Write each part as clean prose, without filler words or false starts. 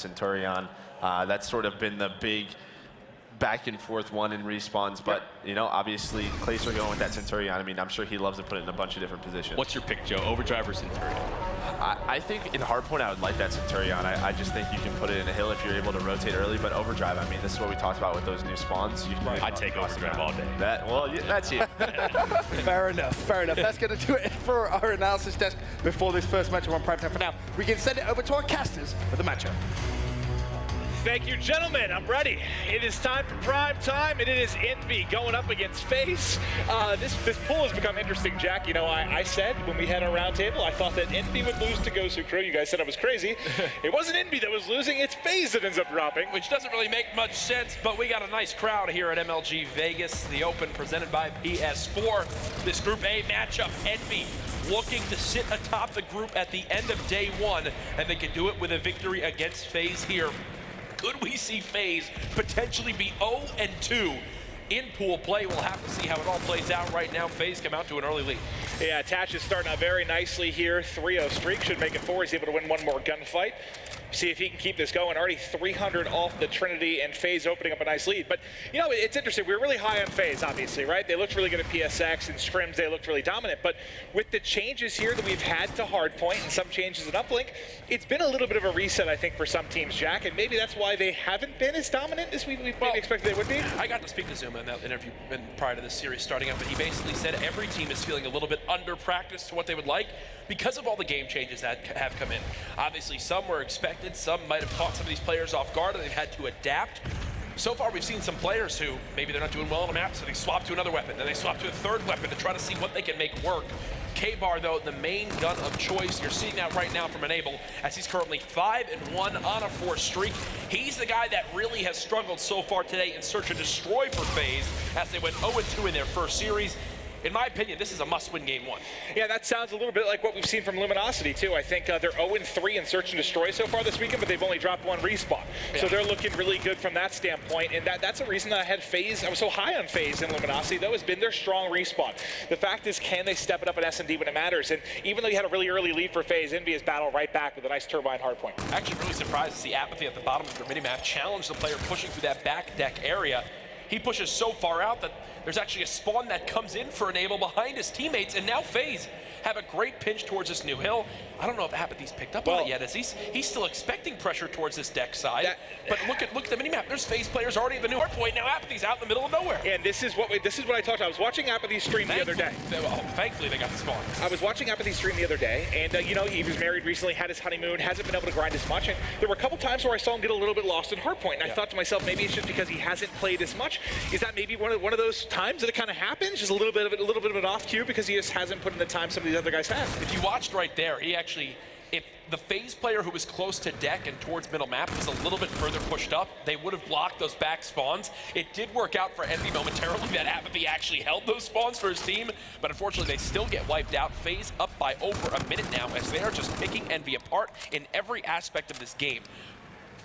Centurion. That's sort of been the big back and forth one in respawns, but you know, obviously Clayster going with that Centurion. I mean, I'm sure he loves to put it in a bunch of different positions. What's your pick, Joe? Overdrive or Centurion? I think in hardpoint I would like that Centurion. I just think you can put it in a hill if you're able to rotate early, but overdrive, I mean, this is what we talked about with those new spawns. You can I'd take overdrive all day. That's you. Fair enough, fair enough. That's going to do it for our analysis desk before this first matchup on Prime Time. For now, we can send it over to our casters for the matchup. Thank you, gentlemen. I'm ready. It is time for prime time, and it is EnVy going up against Faze. This pool has become interesting, Jack. You know, I said when we had our roundtable, I thought that EnVy would lose to Gosu Crew. You guys said I was crazy. It wasn't EnVy that was losing, it's Faze that ends up dropping. Which doesn't really make much sense, but we got a nice crowd here at MLG Vegas, the Open presented by PS4. This Group A matchup, EnVy looking to sit atop the group at the end of day one, and they can do it with a victory against Faze here. Could we see Faze potentially be 0-2 in pool play? We'll have to see how it all plays out right now. Faze come out to an early lead. Yeah, Attach is starting out very nicely here. 3-0 streak, should make it 4. He's able to win one more gunfight. See if he can keep this going. Already 300 off the Trinity, and Faze opening up a nice lead. But, you know, it's interesting. We were really high on Faze, obviously, right? They looked really good at PSX, and scrims, they looked really dominant. But with the changes here that we've had to hardpoint and some changes in uplink, it's been a little bit of a reset, I think, for some teams, Jack. And maybe that's why they haven't been as dominant as we maybe expected they would be. I got to speak to Zuma in that interview prior to this series starting up, and he basically said every team is feeling a little bit under practice to what they would like because of all the game changes that have come in. Obviously, some were expected, some might have caught some of these players off guard and they've had to adapt. So far, we've seen some players who maybe they're not doing well on a map, so they swap to another weapon, then they swap to a third weapon to try to see what they can make work. K-Bar, though, the main gun of choice. You're seeing that right now from Enable, as he's currently 5-1 on a 4 streak. He's the guy that really has struggled so far today in Search and Destroy for Faze, as they went 0-2 in their first series. In my opinion, this is a must-win game 1. Yeah, that sounds a little bit like what we've seen from Luminosity, too. I think they're 0-3 in Search and Destroy so far this weekend, but they've only dropped 1 respawn. Yeah. So they're looking really good from that standpoint, and that's a reason that I had Faze. I was so high on Faze in Luminosity, though, has been their strong respawn. The fact is, can they step it up at S&D when it matters? And even though you had a really early lead for Faze, EnVy has battled right back with a nice turbine hardpoint. Actually, really surprised to see Apathy at the bottom of the minimap challenge the player pushing through that back deck area. He pushes so far out that there's actually a spawn that comes in for Enable behind his teammates, and now Faze have a great pinch towards this new hill. I don't know if Apathy's picked up on it yet, as he's still expecting pressure towards this deck side. But look at the minimap. There's Faze players already at the new hardpoint. Now Apathy's out in the middle of nowhere. And this is what I talked about. I was watching Apathy's stream the other day. Thankfully, they got the spawn. I was watching Apathy's stream the other day, and you know, he was married recently, had his honeymoon, hasn't been able to grind as much. And there were a couple times where I saw him get a little bit lost in hardpoint, and I thought to myself, maybe it's just because he hasn't played as much. Is that maybe one of those times that it kind of happens? Just a little bit of an off cue because he just hasn't put in the time some of these other guys have. If you watched right there, he actually, if the Faze player who was close to deck and towards middle map was a little bit further pushed up, they would have blocked those back spawns. It did work out for EnVy momentarily that Apathy actually held those spawns for his team, but unfortunately they still get wiped out. Faze up by over a minute now, as they are just picking EnVy apart in every aspect of this game.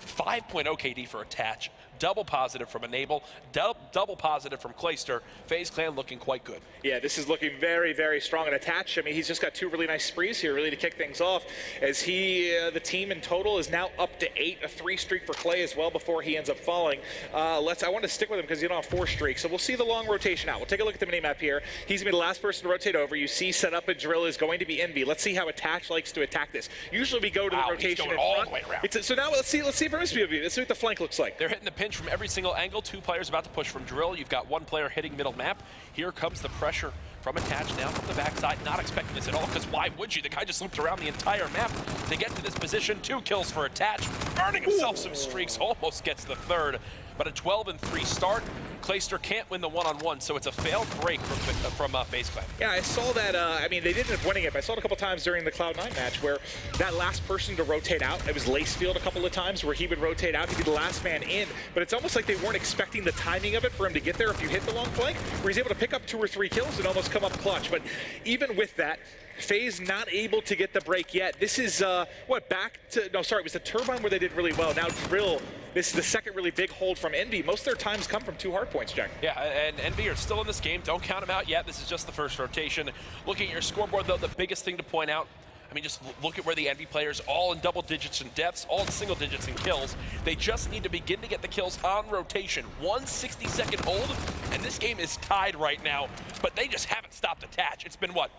5.0 KD for Attach, double positive from Enable, double positive from Clayster. Faze clan looking quite good. Yeah, this is looking very, very strong and Attach. I mean, he's just got 2 really nice sprees here, really, to kick things off, as the team in total is now up to 8, a 3 streak for Clay as well before he ends up falling. I want to stick with him because he's on a 4 streak, so we'll see the long rotation out. We'll take a look at the minimap here. He's going to be the last person to rotate over. You see Setup and Drill is going to be EnVy. Let's see how Attach likes to attack this. Usually we go to the rotation he's going in all front. the way around. So now let's see from his POV. Let's see what the flank looks like. They're hitting the pinch from every single angle. 2 players about to push from Drill. You've got 1 player hitting middle map. Here comes the pressure from Attach down from the backside. Not expecting this at all, because why would you? The guy just looped around the entire map to get to this position. 2 kills for Attach, earning himself some streaks. Almost gets the 3rd, but a 12-3 start. Clayster can't win the one-on-one, so it's a failed break from Faze clan. Yeah, I saw that. I mean, they didn't end up winning it, but I saw it a couple times during the Cloud9 match where that last person to rotate out, it was Lacefield a couple of times where he would rotate out, he'd be the last man in, but it's almost like they weren't expecting the timing of it for him to get there if you hit the long flank, where he's able to pick up 2 or 3 kills and almost come up clutch. But even with that, Faze not able to get the break yet. This is, it was the Turbine where they did really well. Now Drill, this is the second really big hold from EnVy. Most of their times come from 2 hard points, Jack. Yeah, and EnVy are still in this game. Don't count them out yet. This is just the first rotation. Looking at your scoreboard, though, the biggest thing to point out, I mean, just look at where the Envy players, all in double digits in deaths, all in single digits in kills. They just need to begin to get the kills on rotation. 1 60-second hold, and this game is tied right now, but they just haven't stopped attach. It's been, what,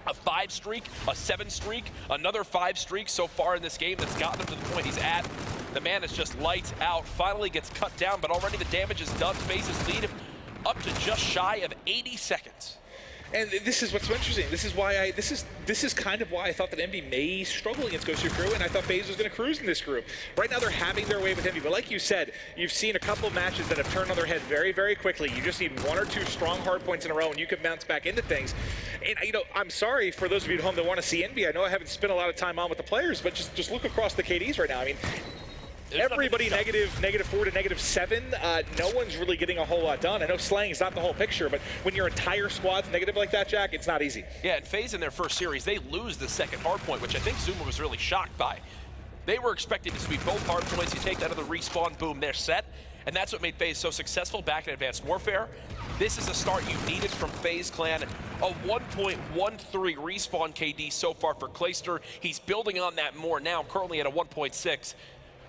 a 5 streak, a 7 streak, another 5 streak so far in this game that's gotten him to the point he's at. The man is just lights out, finally gets cut down, but already the damage is done. Faze's lead up to just shy of 80 seconds. And this is what's so interesting. This is why this is kind of why I thought that Envy may struggle against Ghost Crew, and I thought Faze was going to cruise in this group. Right now they're having their way with Envy, but like you said, you've seen a couple matches that have turned on their head very, very quickly. You just need 1 or 2 strong hard points in a row, and you can bounce back into things. And you know, I'm sorry for those of you at home that want to see Envy. I know I haven't spent a lot of time on with the players, but just look across the KDs right now. I mean, everybody -4 to -7. No one's really getting a whole lot done. I know slaying is not the whole picture, but when your entire squad's negative like that, Jack, it's not easy. Yeah, and Faze in their first series, they lose the second hardpoint, which I think Zuma was really shocked by. They were expecting to sweep both hardpoints. You take that other respawn, boom, they're set. And that's what made Faze so successful back in Advanced Warfare. This is a start you needed from Faze Clan. A 1.13 respawn KD so far for Clayster. He's building on that more now, currently at a 1.6.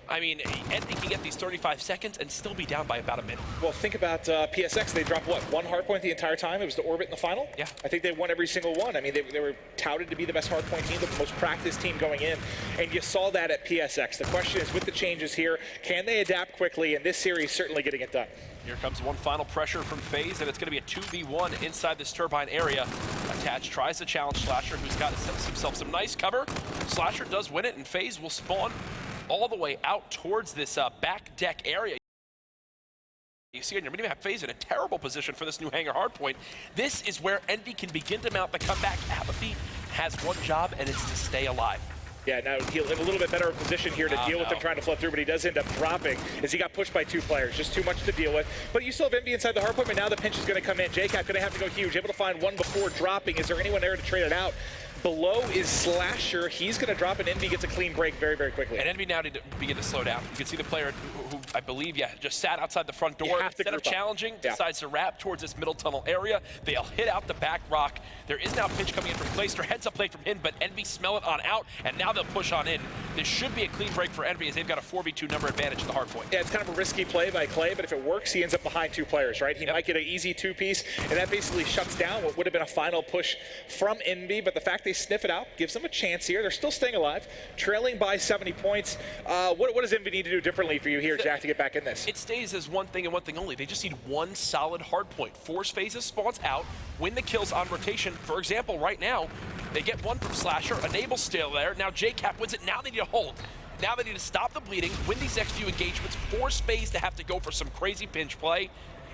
I mean, Envy can get these 35 seconds and still be down by about a minute. Well, think about PSX. They dropped, what, 1 hardpoint the entire time? It was the Orbit in the final? Yeah. I think they won every single one. I mean, they were touted to be the best hardpoint team, the most practiced team going in, and you saw that at PSX. The question is, with the changes here, can they adapt quickly? And this series certainly getting it done. Here comes one final pressure from Faze, and it's going to be a 2v1 inside this turbine area. Attach tries to challenge Slasher, who's got himself some nice cover. Slasher does win it, and Faze will spawn all the way out towards this back deck area. You see on your minimap, Faze in a terrible position for this new hangar hardpoint. This is where Envy can begin to mount the comeback. Apathy has one job, and it's to stay alive. Yeah, now he'll in a little bit better position here to deal with him trying to flood through, but he does end up dropping as he got pushed by 2 players. Just too much to deal with. But you still have Envy inside the hardpoint, but now the pinch is going to come in. JCap going to have to go huge, able to find one before dropping. Is there anyone there to trade it out? Below is Slasher. He's going to drop, and Envy gets a clean break very, very quickly. And Envy now need to begin to slow down. You can see the player who I believe, just sat outside the front door. Instead of challenging, decides to wrap towards this middle tunnel area. They'll hit out the back rock. There is now a pinch coming in from Clayster. Heads up play from him, but Envy smell it on out, and now they'll push on in. This should be a clean break for Envy as they've got a 4v2 number advantage at the hardpoint. Yeah, it's kind of a risky play by Clay, but if it works, he ends up behind 2 players, right? He might get an easy 2-piece, and that basically shuts down what would have been a final push from Envy, but the fact they sniff it out gives them a chance here. They're still staying alive, trailing by 70 points. What does Envy need to do differently for you here, Jack, to get back in this? It stays as one thing and one thing only. They just need one solid hardpoint. Force Phases spawns out, win the kills on rotation. For example, right now, they get one from Slasher, Enable's still there. Now JCap wins it, now they need to hold. Now they need to stop the bleeding, win these next few engagements, force Faze to have to go for some crazy pinch play.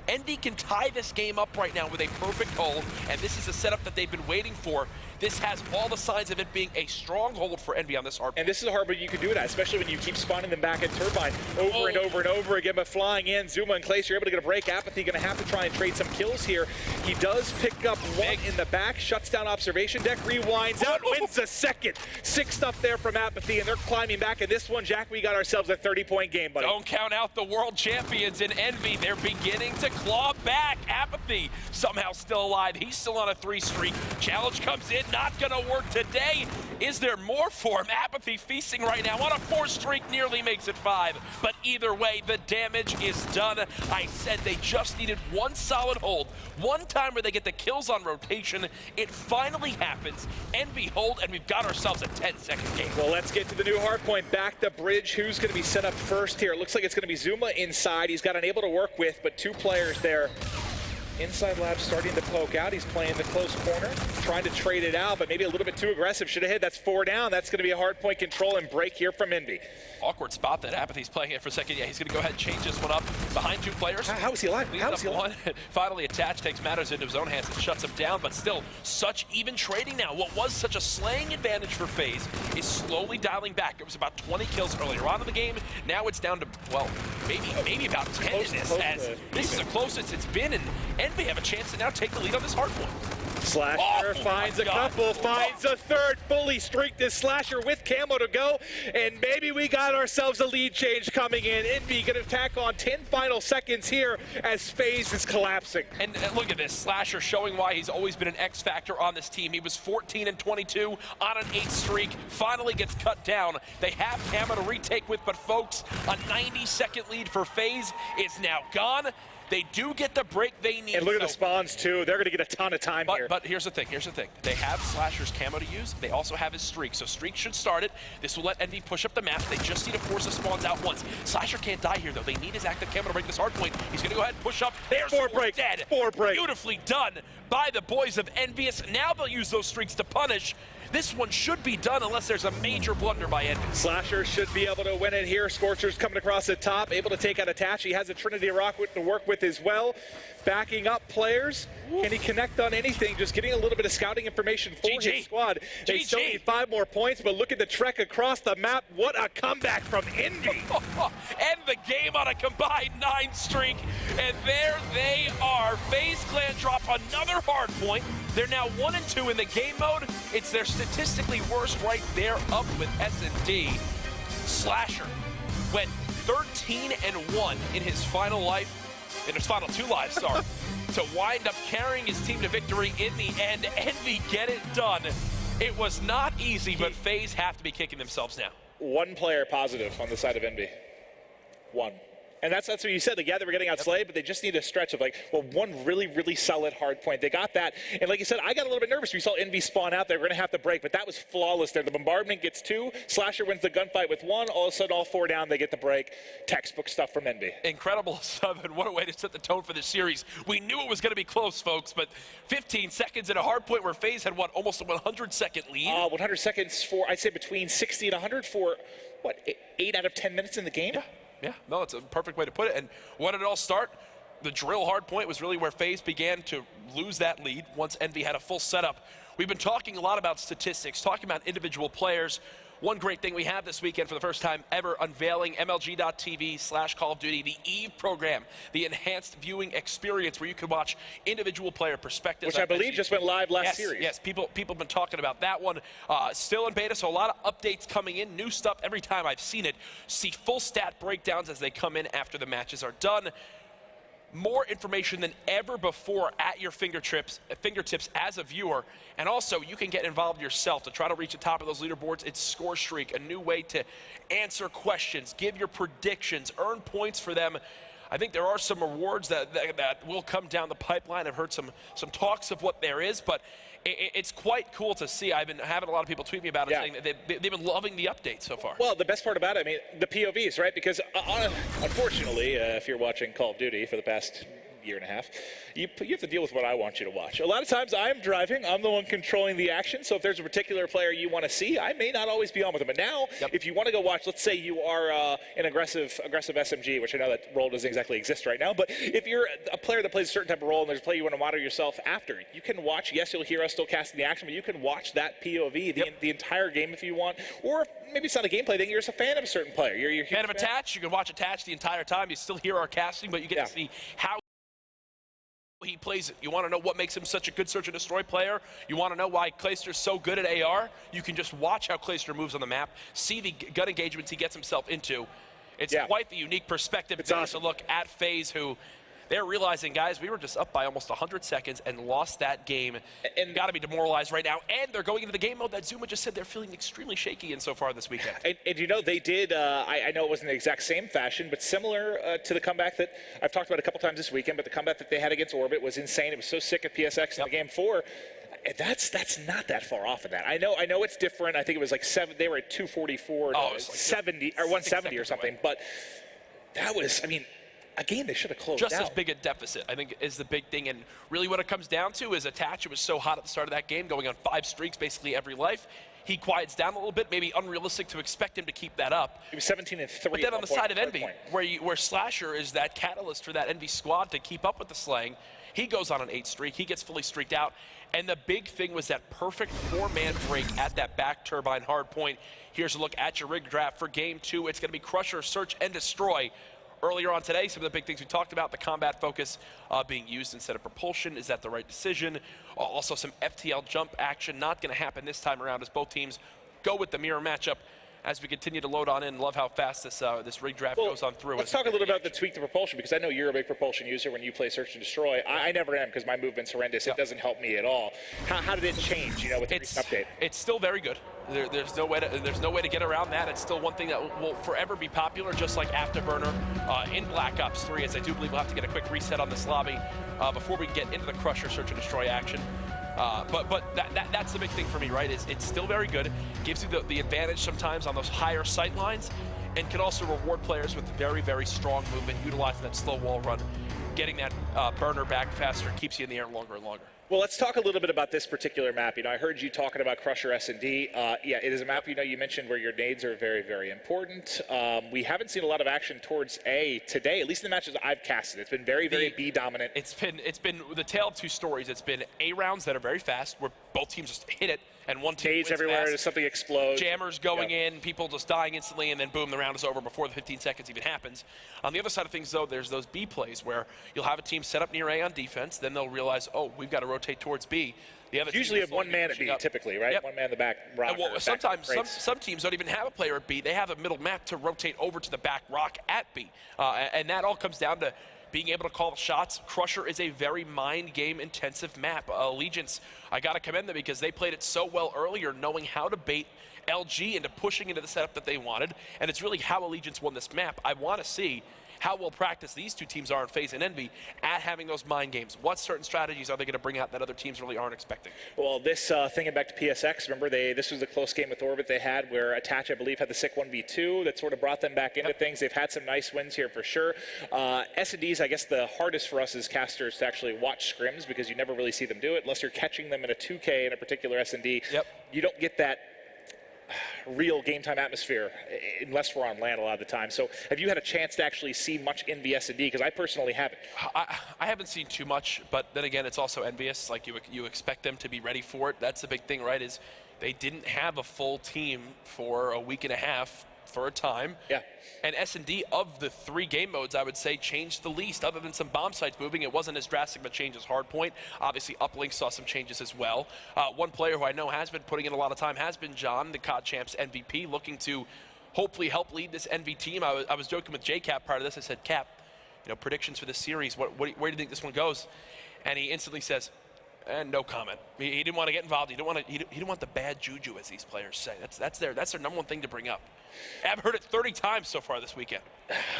Envy can tie this game up right now with a perfect hold, and this is a setup that they've been waiting for. This has all the signs of it being a strong hold for Envy on this hardpoint. And this is a hardpoint you can do it at, especially when you keep spawning them back in Turbine over and over and over again. But flying in, Zuma and Clayster are able to get a break. Apathy going to have to try and trade some kills here. He does pick up one in the back, shuts down observation deck, rewinds out, wins the second. 6 stuff there from Apathy, and they're climbing back. And this one, Jack, we got ourselves a 30-point game, buddy. Don't count out the world champions in Envy. They're beginning to claw back. Apathy somehow still alive. He's still on a 3 streak. Challenge comes in, not gonna work today. Is there more for him? Apathy feasting right now on a 4 streak, nearly makes it 5. But either way, the damage is done. I said they just needed one solid hold. One time where they get the kills on rotation. It finally happens. Envy hold, and we've got ourselves a 10-second game. Well, let's get to the new hardpoint. Back the bridge. Who's going to be set up first here? It looks like it's going to be Zuma inside. He's got Unable to work with, but 2 players there. Inside Lab starting to poke out. He's playing the close corner, trying to trade it out, but maybe a little bit too aggressive. Should have hit. That's 4 down. That's going to be a hard point control and break here from Envy. Awkward spot that Apathy's playing it for a second. Yeah, he's going to go ahead and change this one up behind 2 players. How is he alive? How is he alive? Finally attached, takes matters into his own hands and shuts him down, but still such even trading now. What was such a slaying advantage for Faze is slowly dialing back. It was about 20 kills earlier on in the game. Now it's down to, well, maybe about 10 in this, as this is the closest it's been, and Envy have a chance to now take the lead on this hardpoint. Slasher finds a couple, finds a third, fully streaked this Slasher with camo to go, and maybe we got ourselves a lead change coming in. EnVy gonna tack on 10 final seconds here as Faze is collapsing. And look at this, Slasher showing why he's always been an X factor on this team. He was 14 and 22 on an 8 streak, finally gets cut down. They have camo to retake with, but folks, a 90-second lead for Faze is now gone. They do get the break they need. And look at the spawns too. They're going to get a ton of time here. But here's the thing. They have Slasher's camo to use. They also have his streak. So streak should start it. This will let EnVy push up the map. They just need to force the spawns out once. Slasher can't die here though. They need his active camo to break this hard point. He's going to go ahead and push up. There's 4 break. Dead. 4 break. Beautifully done by the boys of EnVyUs. Now they'll use those streaks to punish. This one should be done unless there's a major blunder by EnVy. Slasher should be able to win it here. Scorcher's coming across the top, able to take out Attach. He has a Trinity Rock to work with as well. Backing up players. Can he connect on anything? Just getting a little bit of scouting information for his squad. They still need 5 more points, but look at the trek across the map. What a comeback from EnVy. End the game on a combined 9 streak. And there they are. Faze Clan drop another hard point. They're now 1 and 2 in the game mode. It's their statistically worst right there, up with S&D. Slasher went 13 and 1 in his final life. In his final 2 lives, sorry, to wind up carrying his team to victory in the end. EnVy get it done. It was not easy, but Faze have to be kicking themselves now. 1 player positive on the side of EnVy. 1. And that's what you said. Like, yeah, they were getting outslayed, but they just need a stretch of, like, well, 1 really, really solid hard point. They got that. And like you said, I got a little bit nervous. We saw EnVy spawn out. They were going to have to break, but that was flawless there. The bombardment gets 2. Slasher wins the gunfight with 1. All of a sudden, all 4 down. They get the break. Textbook stuff from EnVy. Incredible stuff, and what a way to set the tone for this series. We knew it was going to be close, folks, but 15 seconds at a hard point where Faze had, what, almost a 100-second lead? 100 seconds for, I'd say, between 60 and 100 for, what, 8 out of 10 minutes in the game? Yeah, no, it's a perfect way to put it. And when did it all start? The drill hard point was really where Faze began to lose that lead once EnVy had a full setup. We've been talking a lot about statistics, talking about individual players. One great thing we have this weekend for the first time ever, unveiling MLG.TV/Call of Duty, the EVE program, the enhanced viewing experience where you can watch individual player perspectives. Which I believe just went live last series. Yes, people have been talking about that one. Still in beta, so a lot of updates coming in, new stuff every time I've seen it. See full stat breakdowns as they come in after the matches are done. More information than ever before at your fingertips as a viewer. And also, you can get involved yourself to try to reach the top of those leaderboards. It's Score Streak, a new way to answer questions, give your predictions, earn points for them. I think there are some rewards that will come down the pipeline. I've heard some talks of what there is, but it's quite cool to see. I've been having a lot of people tweet me about it, saying that they've been loving the update so far. Well, the best part about it, I mean, the POVs, right? Because unfortunately, if you're watching Call of Duty for the past year and a half, you have to deal with what I want you to watch. A lot of times I'm driving, I'm the one controlling the action, so if there's a particular player you want to see, I may not always be on with them. But now, if you want to go watch, let's say you are an aggressive SMG, which I know that role doesn't exactly exist right now, but if you're a player that plays a certain type of role and there's a player you want to monitor yourself after, you can watch. Yes, you'll hear us still casting the action, but you can watch that POV, the entire game if you want, or maybe it's not a gameplay thing, you're just a fan of a certain player. You're a fan of Attach, you can watch Attach the entire time. You still hear our casting, but you get to see how he plays it. You want to know what makes him such a good search and destroy player? You want to know why Clayster's so good at AR? You can just watch how Clayster moves on the map, see the gun engagements he gets himself into. It's quite the unique perspective. It's awesome to look at Faze, who they're realizing, guys, we were just up by almost 100 seconds and lost that game. And got to be demoralized right now. And they're going into the game mode that Zuma just said they're feeling extremely shaky in so far this weekend. And you know, they did, I know it wasn't the exact same fashion, but similar to the comeback that I've talked about a couple times this weekend, but the comeback that they had against Orbit was insane. It was so sick at PSX in the game 4. That's not that far off of that. I know it's different. I think it was like 7. They were at 244, like 70 or 170 or something. Away. But that was, I mean, a game they should have closed just out. As big a deficit, I think, is the big thing. And really what it comes down to is Attach. It was so hot at the start of that game, going on 5 streaks basically every life. He quiets down a little bit, maybe unrealistic to expect him to keep that up. He was 17 and 3. But then on the side of EnVy, where Slasher is that catalyst for that EnVy squad to keep up with the slaying, he goes on an 8 streak. He gets fully streaked out. And the big thing was that perfect 4-man break at that back turbine hard point. Here's a look at your rig draft for game 2. It's going to be Crusher, Search, and Destroy. earlier on today, some of the big things we talked about, the combat focus being used instead of propulsion. Is that the right decision? Also some FTL jump action, not going to happen this time around as both teams go with the mirror matchup as we continue to load on in. Love how fast this rig draft goes on through. Let's talk a little about the tweak to propulsion, because I know you're a big propulsion user when you play Search and Destroy. I never am, because my movement's horrendous. It doesn't help me at all. How did it change, you know, with the recent update? It's still very good. There's no way to get around that. It's still one thing that will forever be popular, just like Afterburner in Black Ops 3, as I do believe we'll have to get a quick reset on this lobby before we get into the Crusher Search and Destroy action. But that's the big thing for me, right? Is it's still very good. Gives you the advantage sometimes on those higher sight lines, and can also reward players with very, very strong movement, utilizing that slow wall run. Getting that burner back faster keeps you in the air longer and longer. Well, let's talk a little bit about this particular map. You know, I heard you talking about Crusher S&D. Yeah, it is a map, you know, you mentioned where your nades are very, very important. We haven't seen a lot of action towards A today, at least in the matches I've casted. It's been very, very B dominant. It's been the tale of two stories. It's been A rounds that are very fast, where both teams just hit it, and one team nades wins everywhere, fast. there's something explodes. Jammers going in, people just dying instantly, and then boom, the round is over before the 15 seconds even happens. On the other side of things, though, there's those B plays where you'll have a team set up near A on defense, then they'll realize, oh, we've got to rotate towards B. The other usually have one man at B, typically, right? Yep. One man in the back rock. Well, sometimes some teams don't even have a player at B. They have a middle map to rotate over to the back rock at B. And that all comes down to being able to call shots. Crusher is a very mind game intensive map. Allegiance, I got to commend them because they played it so well earlier, knowing how to bait LG into pushing into the setup that they wanted. And it's really how Allegiance won this map. I want to see how well practiced these two teams are in Faze and Envy at having those mind games. What certain strategies are they going to bring out that other teams really aren't expecting? Well, this thinking back to PSX, remember this was the close game with Orbit they had where Attach, I believe, had the sick 1v2 that sort of brought them back into things. They've had some nice wins here for sure. S&Ds, I guess the hardest for us as casters to actually watch scrims, because you never really see them do it unless you're catching them in a 2K in a particular S&D. You don't get that real game time atmosphere unless we're on land a lot of the time. So have you had a chance to actually see much EnVyUs? Because I personally haven't. I haven't seen too much, but then again, it's also EnVyUs. Like you expect them to be ready for it. That's the big thing, right? Is they didn't have a full team for a week and a half for a time. Yeah. And S&D, of the 3 game modes, I would say changed the least. Other than some bomb sites moving, it wasn't as drastic of a change as Hardpoint. Obviously, Uplink saw some changes as well. One player who I know has been putting in a lot of time has been John, the COD Champs MVP, looking to hopefully help lead this NV team. I was joking with JCap prior to this. I said, Cap, you know, predictions for this series, where do you think this one goes? And he instantly says, no comment. He didn't want to get involved. He didn't want the bad juju, as these players say. That's their number one thing to bring up. I've heard it 30 times so far this weekend.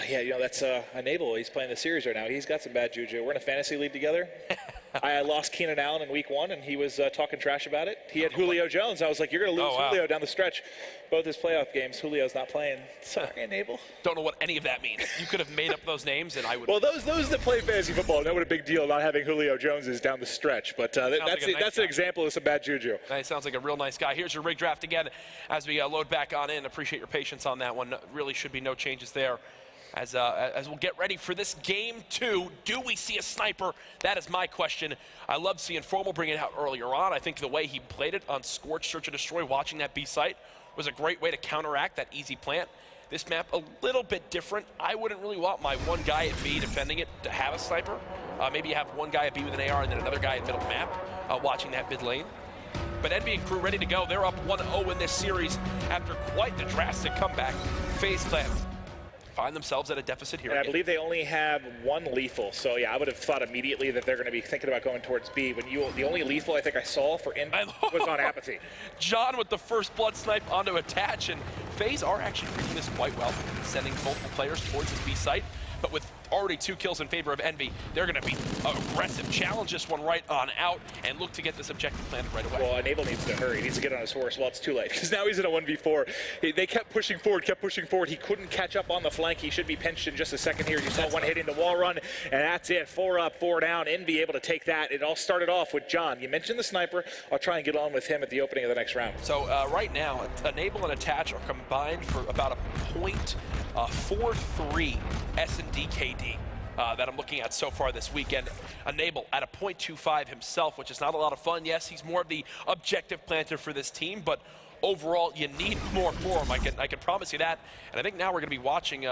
Yeah, you know, that's Enable. He's playing the series right now. He's got some bad juju. We're in a fantasy league together. I lost Keenan Allen in week 1, and he was talking trash about it. He had Julio Jones. I was like, you're going to lose Julio down the stretch. Both his playoff games, Julio's not playing. Sorry, Enable. Don't know what any of that means. You could have made up those names, and I would. Well, those that play fantasy football know what a big deal not having Julio Jones is down the stretch. But that's an example of some bad juju. He sounds like a real nice guy. Here's your rig draft again as we load back on in. Appreciate your patience on that one. Really should be no changes there. As we'll get ready for this game 2, do we see a sniper? That is my question. I love seeing Formal bring it out earlier on. I think the way he played it on Scorch, Search and Destroy, watching that B site, was a great way to counteract that easy plant. This map a little bit different. I wouldn't really want my one guy at B defending it to have a sniper. Maybe you have one guy at B with an AR and then another guy at middle map watching that mid lane. But Envy and crew ready to go. They're up 1-0 in this series after quite the drastic comeback. Faze Clan find themselves at a deficit here. And I believe they only have 1 lethal. So yeah, I would have thought immediately that they're going to be thinking about going towards B. When the only lethal I think I saw for Envy was on Apathy. John with the first blood snipe onto Attach, and Faze are actually reading this quite well, sending multiple players towards his B site. But with already 2 kills in favor of Envy, they're going to be aggressive, challenge this one right on out, and look to get this objective planted right away. Well, Enable needs to hurry. He needs to get on his horse. Well, it's too late, because now he's in a 1v4. They kept pushing forward. He couldn't catch up on the flank. He should be pinched in just a second here. You saw one hitting the wall run, and that's it. 4 up, 4 down. Envy able to take that. It all started off with John. You mentioned the sniper. I'll try and get on with him at the opening of the next round. So right now, Enable and Attach are combined for about a .43 S&D KD. That I'm looking at so far this weekend. Enable at a .25 himself, which is not a lot of fun. Yes, he's more of the objective planter for this team, but overall, you need more for him. I can promise you that. And I think now we're going to be watching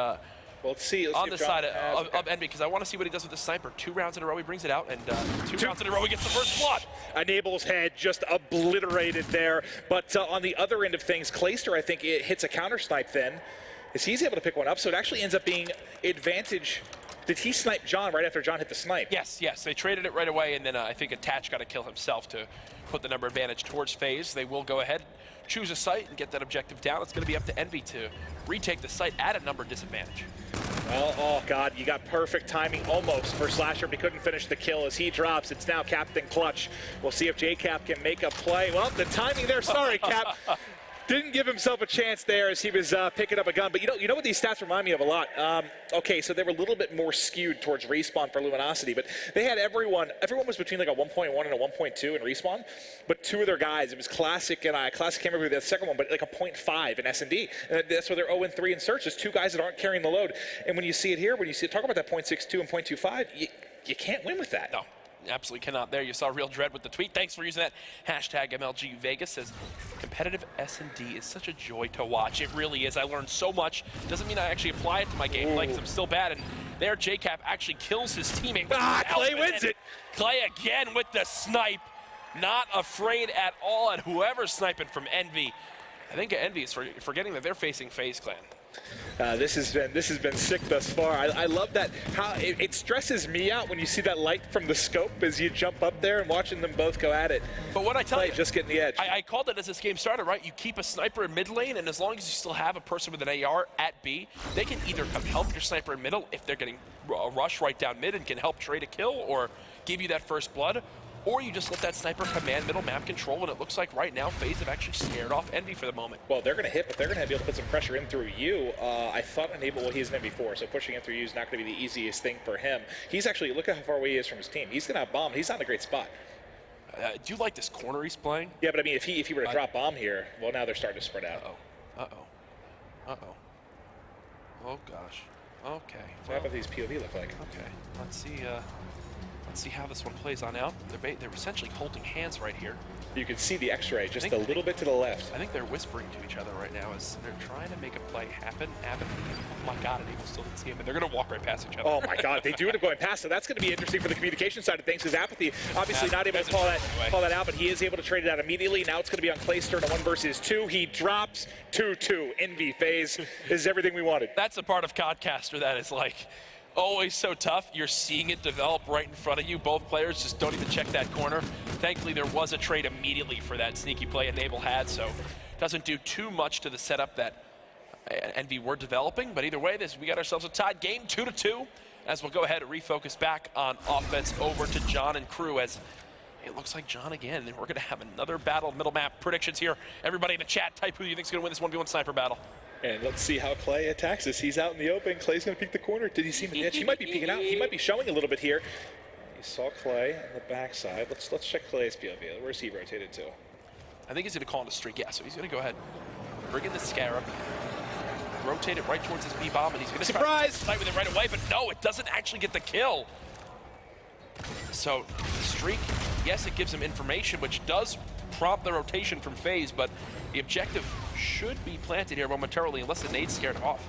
Well, let's see. on the side of okay. EnVy, because I want to see what he does with the sniper. 2 rounds in a row, he brings it out, and 2 rounds in a row, he gets the first blood. Enable's head just obliterated there. But on the other end of things, Clayster, I think, it hits a counter snipe then, as he's able to pick one up. So it actually ends up being advantage. Did he snipe John right after John hit the snipe? Yes, they traded it right away, and then I think Attach got to kill himself to put the number advantage towards Faze. They will go ahead, choose a site, and get that objective down. It's going to be up to EnVy to retake the site at a number disadvantage. Well, oh God, you got perfect timing almost for Slasher, but he couldn't finish the kill as he drops. It's now Captain Clutch. We'll see if JCap can make a play. Well, the timing there, sorry, Cap. Didn't give himself a chance there as he was picking up a gun. But you know what these stats remind me of a lot? Okay, so they were a little bit more skewed towards respawn for Luminosity, but they had everyone was between like a 1.1 and a 1.2 in respawn, but 2 of their guys, it was Classic and Classic can't remember the second one, but like a 0.5 in S&D. And that's where they're 0-3 in search. There's 2 guys that aren't carrying the load. And when you see it here, when you see it, talk about that 0.62 and 0.25, you can't win with that. No. Absolutely cannot there. You saw Real Dread with the tweet. Thanks for using that. Hashtag MLG Vegas says, competitive S&D is such a joy to watch. It really is. I learned so much. Doesn't mean I actually apply it to my gameplay because I'm still bad. And there, JCap actually kills his teammate. Clay wins it. Clay again with the snipe. Not afraid at all at whoever's sniping from EnVy. I think EnVy is forgetting that they're facing FaZe Clan. This has been sick thus far. I love that. How it stresses me out when you see that light from the scope as you jump up there and watching them both go at it. But what I tell you, just getting the edge. I called it as this game started, right? You keep a sniper in mid lane, and as long as you still have a person with an AR at B, they can either come help your sniper in middle if they're getting a rush right down mid and can help trade a kill or give you that first blood, or you just let that sniper command middle map control, and it looks like right now FaZe have actually scared off EnVy for the moment. Well, they're going to hit, but they're going to be able to put some pressure in through you. I thought Enable, well, he's an MV4, so pushing in through you is not going to be the easiest thing for him. He's actually, look at how far away he is from his team. He's going to have bomb. He's not in a great spot. Do you like this corner he's playing? Yeah, but I mean, if he were to drop bomb here, well, now they're starting to spread out. Oh, gosh. Okay. So what these POV look like? Okay. Let's see how this one plays on out. They're essentially holding hands right here. You can see the X-ray just a little bit to the left. I think they're whispering to each other right now as they're trying to make a play happen. Oh my God, Enable still didn't see him, and they're going to walk right past each other. Oh my God, they do end up going past, so that's going to be interesting for the communication side of things, because Apathy obviously not able to call that out, but he is able to trade it out immediately. Now it's going to be on Clayster in a 1 versus 2. He drops 2-2. EnVy Faze is everything we wanted. That's a part of Codcaster that is like always so tough. You're seeing it develop right in front of you. Both players just don't even check that corner. Thankfully, there was a trade immediately for that sneaky play Enable had, so doesn't do too much to the setup that EnVy were developing. But either way, we got ourselves a tied game, 2-2, as we'll go ahead and refocus back on offense over to John and crew, as it looks like John again. And we're going to have another battle middle map predictions here. Everybody in the chat, type who you think is going to win this 1v1 sniper battle. And let's see how Clay attacks this. He's out in the open. Clay's going to peek the corner. Did he see him in the edge? He might be peeking out. He might be showing a little bit here. He saw Clay on the backside. Let's check Clay's POV. Where's he rotated to? I think he's going to call in a streak. Yeah, so he's going to go ahead, bring in the Scarab, rotate it right towards his B-bomb, and he's going to try to fight with it right away, but no, it doesn't actually get the kill. So the streak, yes, it gives him information, which does prompt the rotation from FaZe, but the objective should be planted here momentarily unless the nade scared him off.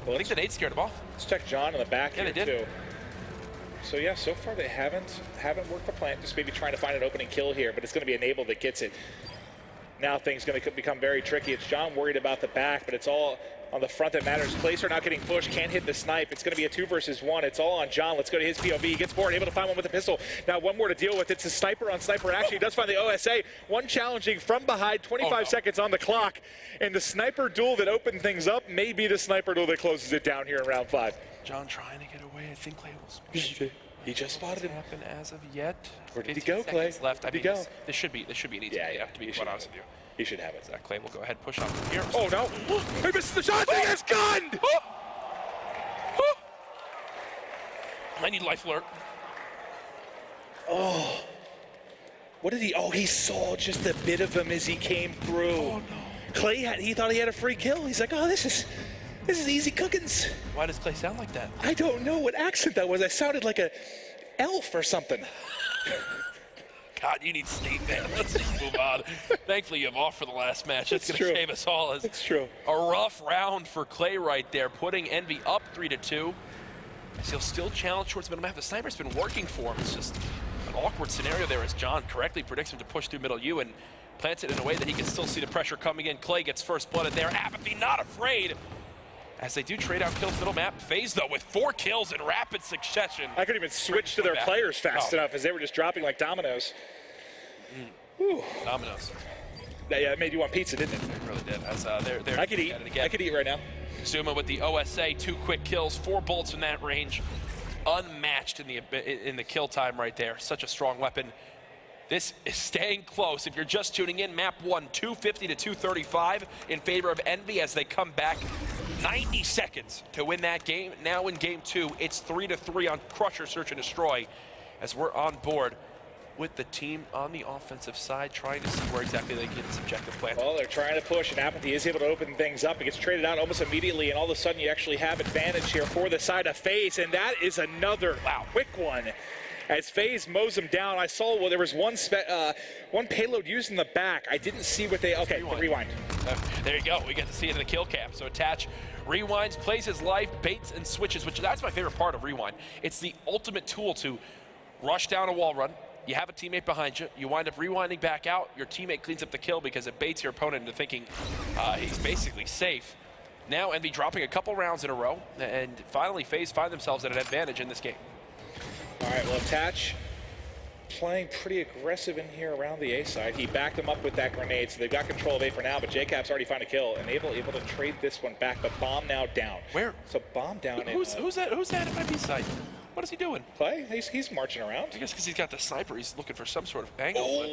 Well, I think the nade scared him off. Let's check John in the back here, they did too. So yeah, so far they haven't worked the plant, just maybe trying to find an opening kill here, but it's going to be Enable that gets it. Now things going to become very tricky. It's John worried about the back, but it's all on the front that matters. Clayster not getting pushed, can't hit the snipe. It's going to be a 2 versus 1. It's all on John. Let's go to his POV. He gets bored, able to find one with a pistol. Now one more to deal with. It's a sniper on sniper action. He does find the OSA. One challenging from behind, 25 seconds on the clock. And the sniper duel that opened things up may be the sniper duel that closes it down here in round 5. John trying to get away. I think Clay will He just spotted him. Happen as of yet. Where did he go, Clay? Left. Where did he go? This should be an easy yeah, play, to be quite honest with you. He should have it. Clay will go ahead and push off from here. Oh no! He misses the shot! He is gunned! I need life alert. Oh. What did he? Oh, he saw just a bit of him as he came through. Oh no. Clay he thought he had a free kill. He's like, oh, this is easy cookins. Why does Clay sound like that? I don't know what accent that was. I sounded like a elf or something. God, you need sleep, man. Let's just move on. Thankfully, you have off for the last match. That's going to save us all. It's true. A rough round for Clay right there, putting Envy up 3-2. He'll still challenge towards middle map. The sniper's been working for him. It's just an awkward scenario there as John correctly predicts him to push through middle U and plants it in a way that he can still see the pressure coming in. Clay gets first blooded there. Apathy not afraid. As they do trade out kills middle map. Faze, though, with 4 kills in rapid succession. I couldn't even switch to their players fast enough as they were just dropping like dominoes. Dominoes. Yeah, it made you want pizza, didn't it? It really did. As, they're I could eat. I could eat right now. Zuma with the OSA, 2 quick kills, 4 bullets in that range. Unmatched in the kill time right there. Such a strong weapon. This is staying close. If you're just tuning in, map 1, 250 to 235 in favor of Envy as they come back. 90 seconds to win that game. Now in game 2, it's 3-3 on Crusher Search and Destroy as we're on board with the team on the offensive side, trying to see where exactly they get this objective plan. Well, they're trying to push, and Apathy is able to open things up. It gets traded out almost immediately, and all of a sudden you actually have advantage here for the side of Faze, and that is another quick one. As Faze mows him down, I saw there was one payload used in the back. I didn't see what they. Okay, rewind. There you go. We get to see it in the kill cam. So Attach rewinds, plays his life, baits and switches, which that's my favorite part of Rewind. It's the ultimate tool to rush down a wall run. You have a teammate behind you. You wind up rewinding back out. Your teammate cleans up the kill because it baits your opponent into thinking he's basically safe. Now Envy dropping a couple rounds in a row, and finally Faze find themselves at an advantage in this game. All right, well, Attach playing pretty aggressive in here around the A side. He backed him up with that grenade, so they've got control of A for now, but JCap's already found a kill and able to trade this one back, but Bomb now down. Where? So Bomb down. Who's that at my B side? What is he doing? Clay? He's marching around. I guess because he's got the sniper, he's looking for some sort of angle.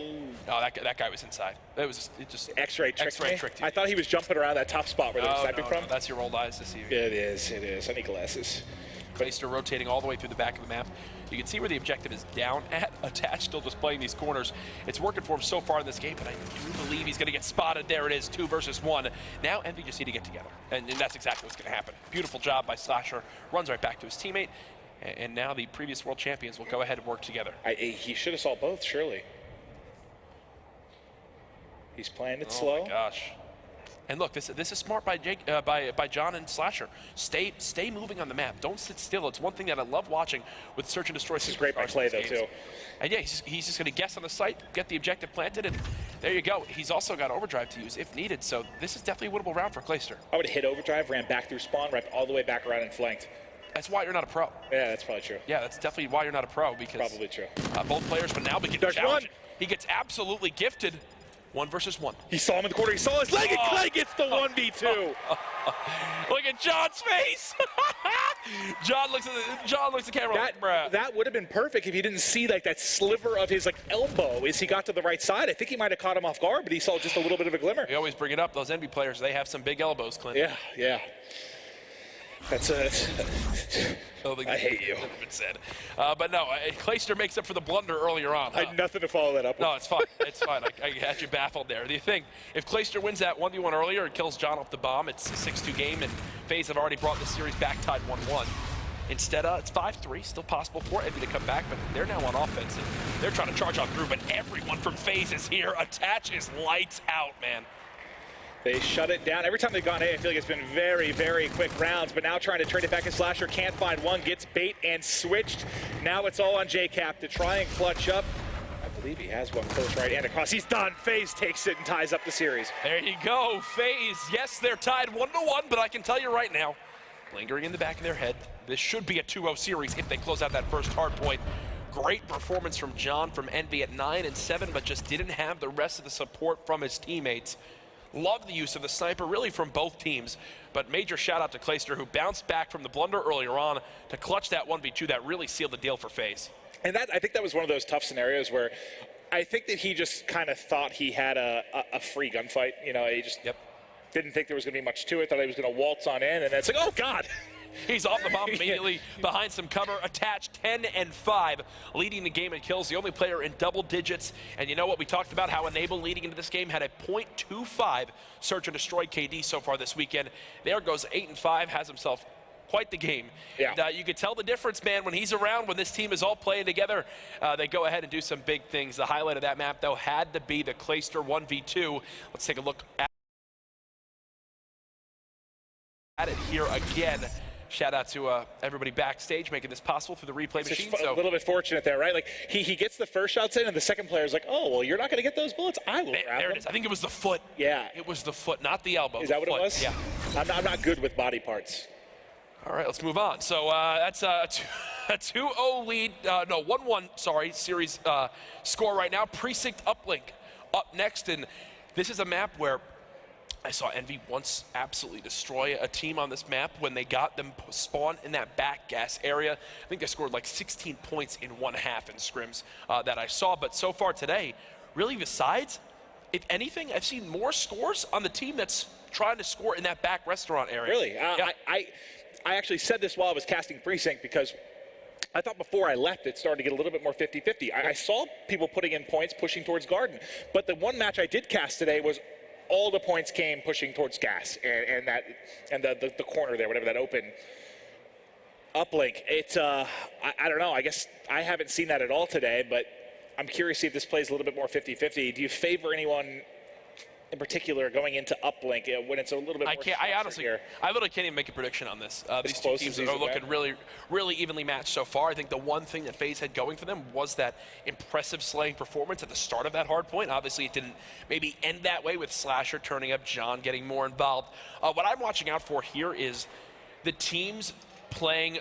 No, that guy was inside. It just X-ray tricked me. tricked I thought he was jumping around that top spot where they were sniping from. No, that's your old eyes to see. It is. I need glasses. Clayster rotating all the way through the back of the map. You can see where the objective is down at. Attach still just playing these corners. It's working for him so far in this game, but I do believe he's going to get spotted. There it is, 2 versus 1. Now Envy just need to get together, and that's exactly what's going to happen. Beautiful job by Slasher. Runs right back to his teammate, and now the previous world champions will go ahead and work together. He should have saw both, surely. He's playing it slow. Oh my gosh. And look, this is smart by John and Slasher. Stay moving on the map. Don't sit still. It's one thing that I love watching with Search and Destroy. This is great by Clay, though, too. And yeah, he's just going to guess on the site, get the objective planted, and there you go. He's also got overdrive to use if needed, so this is definitely a winnable round for Clayster. I would have hit overdrive, ran back through spawn, wrapped all the way back around and flanked. That's why you're not a pro. Yeah, that's probably true. Yeah, that's definitely why you're not a pro, because probably true. Both players will now begin to challenge. He gets absolutely gifted. 1 versus 1. He saw him in the corner. He saw his leg, and Clay gets the 1v2. Look at John's face. John looks at the camera. That would have been perfect if he didn't see like that sliver of his elbow as he got to the right side. I think he might have caught him off guard, but he saw just a little bit of a glimmer. We always bring it up. Those Envy players, they have some big elbows, Clint. Yeah. That's I hate you. Been said. But no, Clayster makes up for the blunder earlier on. I had nothing to follow that up with. No, it's fine. It's fine. I had you baffled there. The thing, if Clayster wins that 1v1 earlier and kills John off the bomb, it's a 6-2 game, and Faze have already brought the series back tied 1-1. Instead, it's 5-3, still possible for Envy to come back, but they're now on offense, and they're trying to charge on through, but everyone from Faze is here. Attach is lights out, man. They shut it down. Every time they've gone A, I feel like it's been very, very quick rounds, but now trying to trade it back in Slasher, can't find one, gets bait and switched. Now it's all on JCap to try and clutch up. I believe he has one close right and across. He's done. Faze takes it and ties up the series. There you go, Faze. Yes, they're tied 1-1, but I can tell you right now, lingering in the back of their head, this should be a 2-0 series if they close out that first hard point. Great performance from John from Envy at 9 and 7, but just didn't have the rest of the support from his teammates. Love the use of the sniper, really, from both teams. But major shout out to Clayster, who bounced back from the blunder earlier on to clutch that 1v2 that really sealed the deal for Faze. And I think that was one of those tough scenarios where I think that he just kind of thought he had a free gunfight. You know, he just didn't think there was going to be much to it, thought he was going to waltz on in, and then it's like, oh, God. He's off the bomb immediately behind some cover. Attached 10 and 5, leading the game in kills. The only player in double digits. And you know what? We talked about how Enable leading into this game had a .25 search and destroy KD so far this weekend. There goes 8 and 5, has himself quite the game. Yeah. And, you could tell the difference, man, when he's around, when this team is all playing together, they go ahead and do some big things. The highlight of that map, though, had to be the Clayster 1v2. Let's take a look at it here again. Shout out to everybody backstage making this possible through the replay machine. A little bit fortunate there, right? Like he gets the first shots in, and the second player's like, "Oh, well, you're not going to get those bullets. I will grab there them." it is. I think it was the foot. Yeah, It was the foot, not the elbow. is that what foot. it was? Yeah. I'm not good with body parts. All right, let's move on. So that's a 2-0 lead, no, 1-1, sorry, series score right now. Precinct Uplink up next, and this is a map where I saw Envy once absolutely destroy a team on this map when they got them spawn in that back gas area. I think they scored like 16 points in 1/2 in scrims that I saw. But so far today, really besides, if anything, I've seen more scores on the team that's trying to score in that back restaurant area. Really? Yeah. I actually said this while I was casting Precinct because I thought before I left it started to get a little bit more 50-50. I saw people putting in points pushing towards Garden. But the one match I did cast today was all the points came pushing towards gas and the corner there, whatever that open uplink. It's I don't know. I guess I haven't seen that at all today, but I'm curious to see if this plays a little bit more 50-50. Do you favor anyone in particular going into uplink when it's a little bit more I honestly, here? I literally can't even make a prediction on this. These two close teams as these are have looking been. really evenly matched so far. I think the one thing that Faze had going for them was that impressive slaying performance at the start of that hard point. Obviously, it didn't maybe end that way with Slasher turning up, John getting more involved. What I'm watching out for here is the teams playing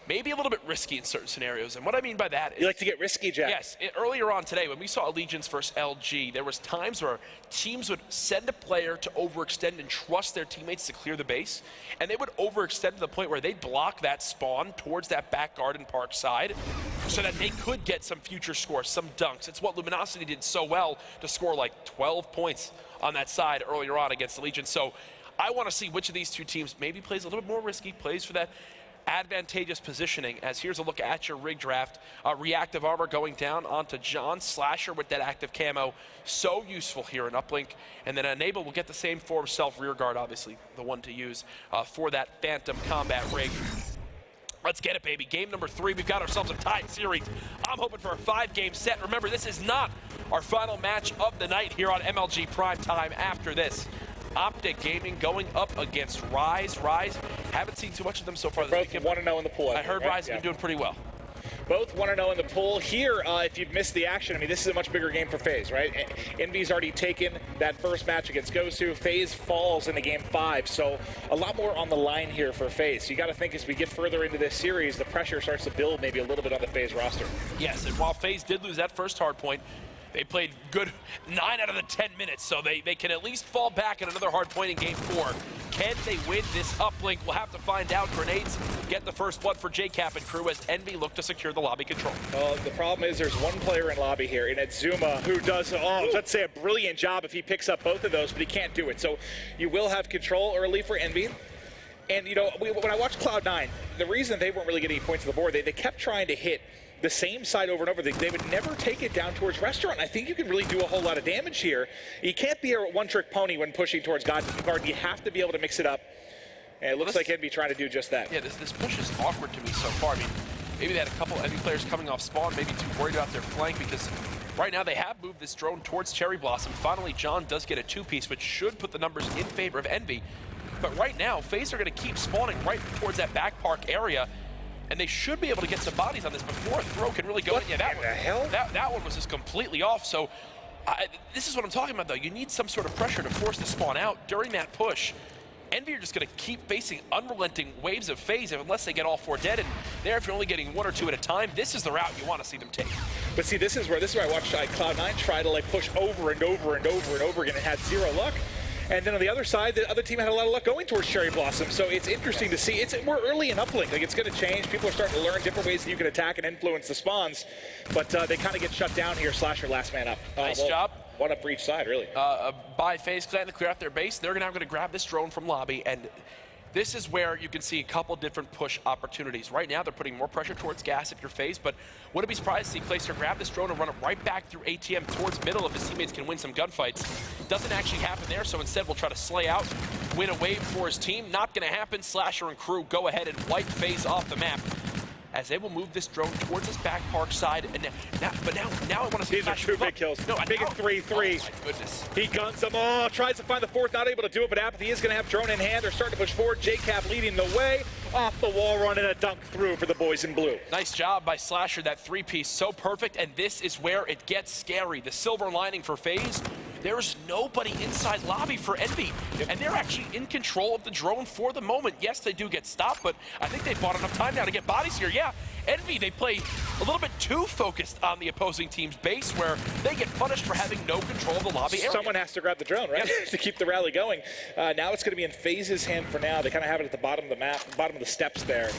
maybe a little bit risky in certain scenarios. And what I mean by that is... You like to get risky, Jack? Yes. Earlier on today, when we saw Allegiance versus LG, there was times where teams would send a player to overextend and trust their teammates to clear the base, and they would overextend to the point where they'd block that spawn towards that back garden park side so that they could get some future scores, some dunks. It's what Luminosity did so well to score like 12 points on that side earlier on against Allegiance. So I want to see which of these two teams maybe plays a little bit more risky, plays for that advantageous positioning, as here's a look at your rig draft. Reactive armor going down onto John. Slasher with that active camo, so useful here in uplink. And then Enable will get the same for himself. Rear guard, obviously, the one to use for that Phantom combat rig. Let's get it, baby. Game number 3. We've got ourselves a tied series. I'm hoping for a 5-game set. Remember, this is not our final match of the night here on MLG Prime Time. After this, Optic Gaming going up against Rise. Rise, haven't seen too much of them so far this Both weekend. 1-0 in the pool. I heard right? Rise has been doing pretty well. Both 1-0 in the pool. Here, if you've missed the action, I mean, this is a much bigger game for Faze, right? EnVyUs already taken that first match against Gosu. Faze falls into game 5, so a lot more on the line here for Faze. You got to think as we get further into this series, the pressure starts to build maybe a little bit on the Faze roster. Yes, and while Faze did lose that first hard point, they played good 9 out of the 10 minutes, so they can at least fall back in another hard point in game 4. Can they win this uplink? We'll have to find out. Grenades get the first blood for JCap and crew as Envy look to secure the lobby control. The problem is there's one player in lobby here, and it's Zuma, who does, let's say, a brilliant job if he picks up both of those, but he can't do it. So you will have control early for Envy. And, you know, when I watched Cloud9, the reason they weren't really getting points on the board, they kept trying to hit the same side over and over. They would never take it down towards Restaurant. I think you can really do a whole lot of damage here. You can't be a one-trick pony when pushing towards Garden. You have to be able to mix it up. And it looks like Envy trying to do just that. Yeah, this push is awkward to me so far. I mean, maybe they had a couple Envy players coming off spawn, maybe too worried about their flank, because right now they have moved this drone towards Cherry Blossom. Finally, John does get a 2-piece, which should put the numbers in favor of Envy. But right now, Faze are going to keep spawning right towards that back park area, and they should be able to get some bodies on this before a throw can really go. What in. Yeah, in the hell? That one was just completely off. So this is what I'm talking about, though. You need some sort of pressure to force the spawn out during that push. Envy are just going to keep facing unrelenting waves of Faze unless they get all 4 dead. And there, if you're only getting 1 or 2 at a time, this is the route you want to see them take. But see, this is where I watched Cloud9 try to like push over and over and over and over again and had 0 luck. And then on the other side, the other team had a lot of luck going towards Cherry Blossom. So it's interesting to see. We're early in uplink. Like, it's going to change. People are starting to learn different ways that you can attack and influence the spawns. But they kind of get shut down here. Slasher last man up. Nice job. 1 up for each side, really. By Faze Clan to clear out their base. They're now going to grab this drone from lobby, and this is where you can see a couple different push opportunities. Right now, they're putting more pressure towards gas if you're Faze, but wouldn't be surprised to see Clayster grab this drone and run it right back through ATM towards middle if his teammates can win some gunfights. Doesn't actually happen there, so instead we'll try to slay out win a wave for his team. Not going to happen. Slasher and crew go ahead and wipe Faze off the map, as they will move this drone towards his back park side. And now I want to see These are two big kills. No, big at 3-3. Oh my goodness. He guns them all, tries to find the fourth, not able to do it, but Apathy is going to have drone in hand. They're starting to push forward. JCap leading the way. Off the wall run and a dunk through for the boys in blue. Nice job by Slasher, that three-piece, so perfect, and this is where it gets scary. The silver lining for Faze, there's nobody inside lobby for Envy, and they're actually in control of the drone for the moment. Yes, they do get stopped, but I think they've bought enough time now to get bodies here. Yeah, Envy, they play a little bit too focused on the opposing team's base, where they get punished for having no control of the lobby area. Someone has to grab the drone, right, to keep the rally going. Now it's going to be in Faze's hand for now. They kind of have it at the bottom of the map, bottom of the steps there.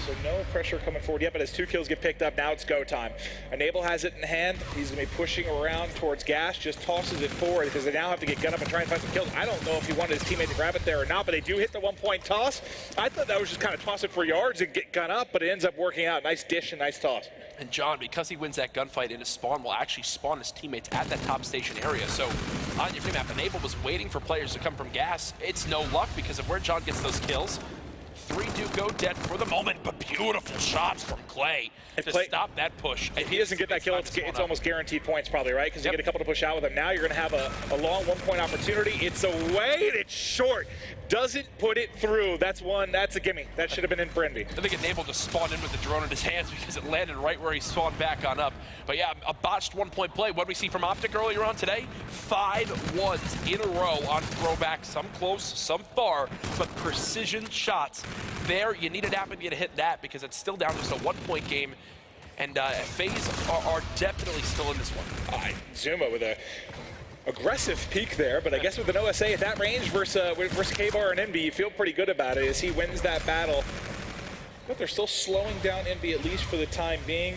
So no pressure coming forward yet, but as 2 kills get picked up, now it's go time. Enable has it in hand. He's going to be pushing around towards Gas, just tosses it forward because they now have to get gun up and try and find some kills. I don't know if he wanted his teammate to grab it there or not, but they do hit the 1-point toss. I thought that was just kind of toss it for yards and get gun up, but it ends up working out. Nice dish and nice toss. And John, because he wins that gunfight in his spawn, will actually spawn his teammates at that top station area. So on your map, Enable was waiting for players to come from Gas. It's no luck because of where John gets those kills. 3 do go dead for the moment, but beautiful shots from Clay to stop that push. If he doesn't get that kill, it's almost guaranteed points probably, right? Because you get a couple to push out with him. Now you're going to have a long 1-point opportunity. It's away, and it's short. Doesn't put it through. That's a gimme. That should have been in for Envy. I think Enable just spawned in with the drone in his hands because it landed right where he spawned back on up. But yeah, a botched 1-point play. What did we see from Optic earlier on today? 5 ones in a row on throwback, some close, some far, but precision shots. There, you needed Apathy to hit that because it's still down just a 1-point game. And Faze are definitely still in this one. Zuma with a aggressive peak there, but I guess with an OSA at that range versus K-Bar and Envy, you feel pretty good about it as he wins that battle. But they're still slowing down Envy, at least for the time being.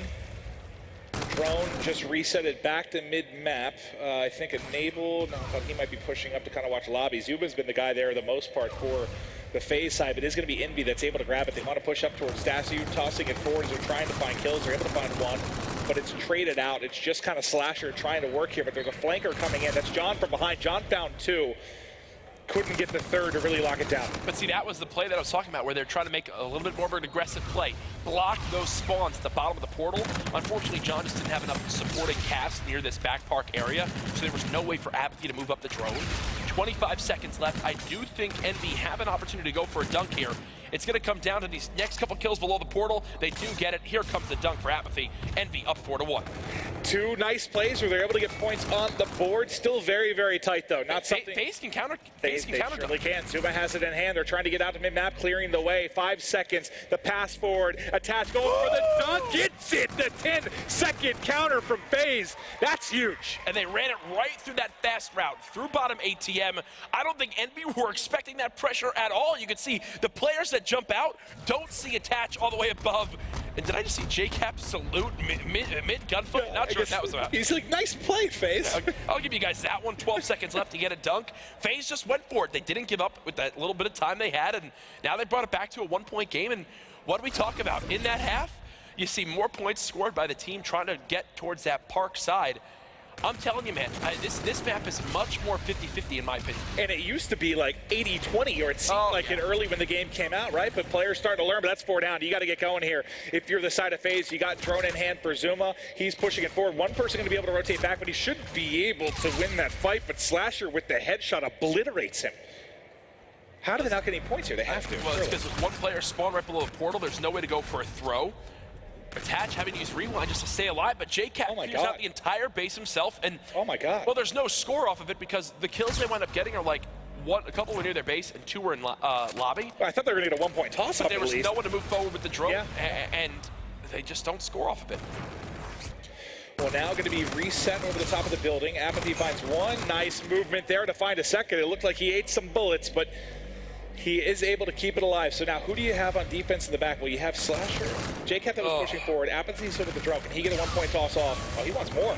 Drone just reset it back to mid-map. I think Enable, no, I thought he might be pushing up to kind of watch lobby. Zuba's been the guy there the most part for the Faze side, but it is going to be Envy that's able to grab it. They want to push up towards Stasu, tossing it forward as they're trying to find kills. They're able to find one, but it's traded out. It's just kind of Slasher trying to work here, but there's a flanker coming in. That's John from behind. John found 2. Couldn't get the 3rd to really lock it down. But see, that was the play that I was talking about, where they're trying to make a little bit more of an aggressive play. Block those spawns at the bottom of the portal. Unfortunately, John just didn't have enough supporting cast near this back park area, so there was no way for Apathy to move up the drone. 25 seconds left. I do think Envy have an opportunity to go for a dunk here. It's going to come down to these next couple kills below the portal. They do get it. Here comes the dunk for Apathy. Envy up 4-1. 2 nice plays where they're able to get points on the board. Still very, very tight, though. Not something. Faze can counter. They surely can. Zuma has it in hand. They're trying to get out to mid-map, clearing the way. 5 seconds. The pass forward. Attach going for the dunk. Gets it. The 10-second counter from Faze. That's huge. And they ran it right through that fast route, through bottom ATM. I don't think Envy were expecting that pressure at all. You can see the players that jump out don't see Attach all the way above. And did I just see JCap salute mid-gunfight? Not sure what that was about. He's like, nice play, Faze. Yeah, I'll give you guys that one. 12 seconds left to get a dunk. Faze just went for it. They didn't give up with that little bit of time they had, and now they brought it back to a 1-point game. And what do we talk about? In that half, you see more points scored by the team trying to get towards that park side. I'm telling you, man, this map is much more 50-50 in my opinion. And it used to be like 80-20, or it seemed like it early when the game came out, right? But players starting to learn, but that's 4 down. You got to get going here. If you're the side of Faze, you got drone in hand for Zuma. He's pushing it forward. One person going to be able to rotate back, but he should be able to win that fight. But Slasher with the headshot obliterates him. How do they not get any points here? They have to. Well, it's because with one player spawned right below the portal, there's no way to go for a throw. Attach having to use rewind just to stay alive, but JCap clears out the entire base himself, and well, there's no score off of it because the kills they wind up getting are like a couple were near their base and 2 were in lobby. Well, I thought they were going to get a 1-point toss up. There was no one to move forward with the drone, and they just don't score off of it. Well, now going to be reset over the top of the building. Apathy finds one nice movement there to find a second. It looked like he ate some bullets, but he is able to keep it alive. So now who do you have on defense in the back? Well, you have Slasher. JCap that was pushing forward. Apathy's over the drone. Can he get a 1-point toss off? Oh, he wants more.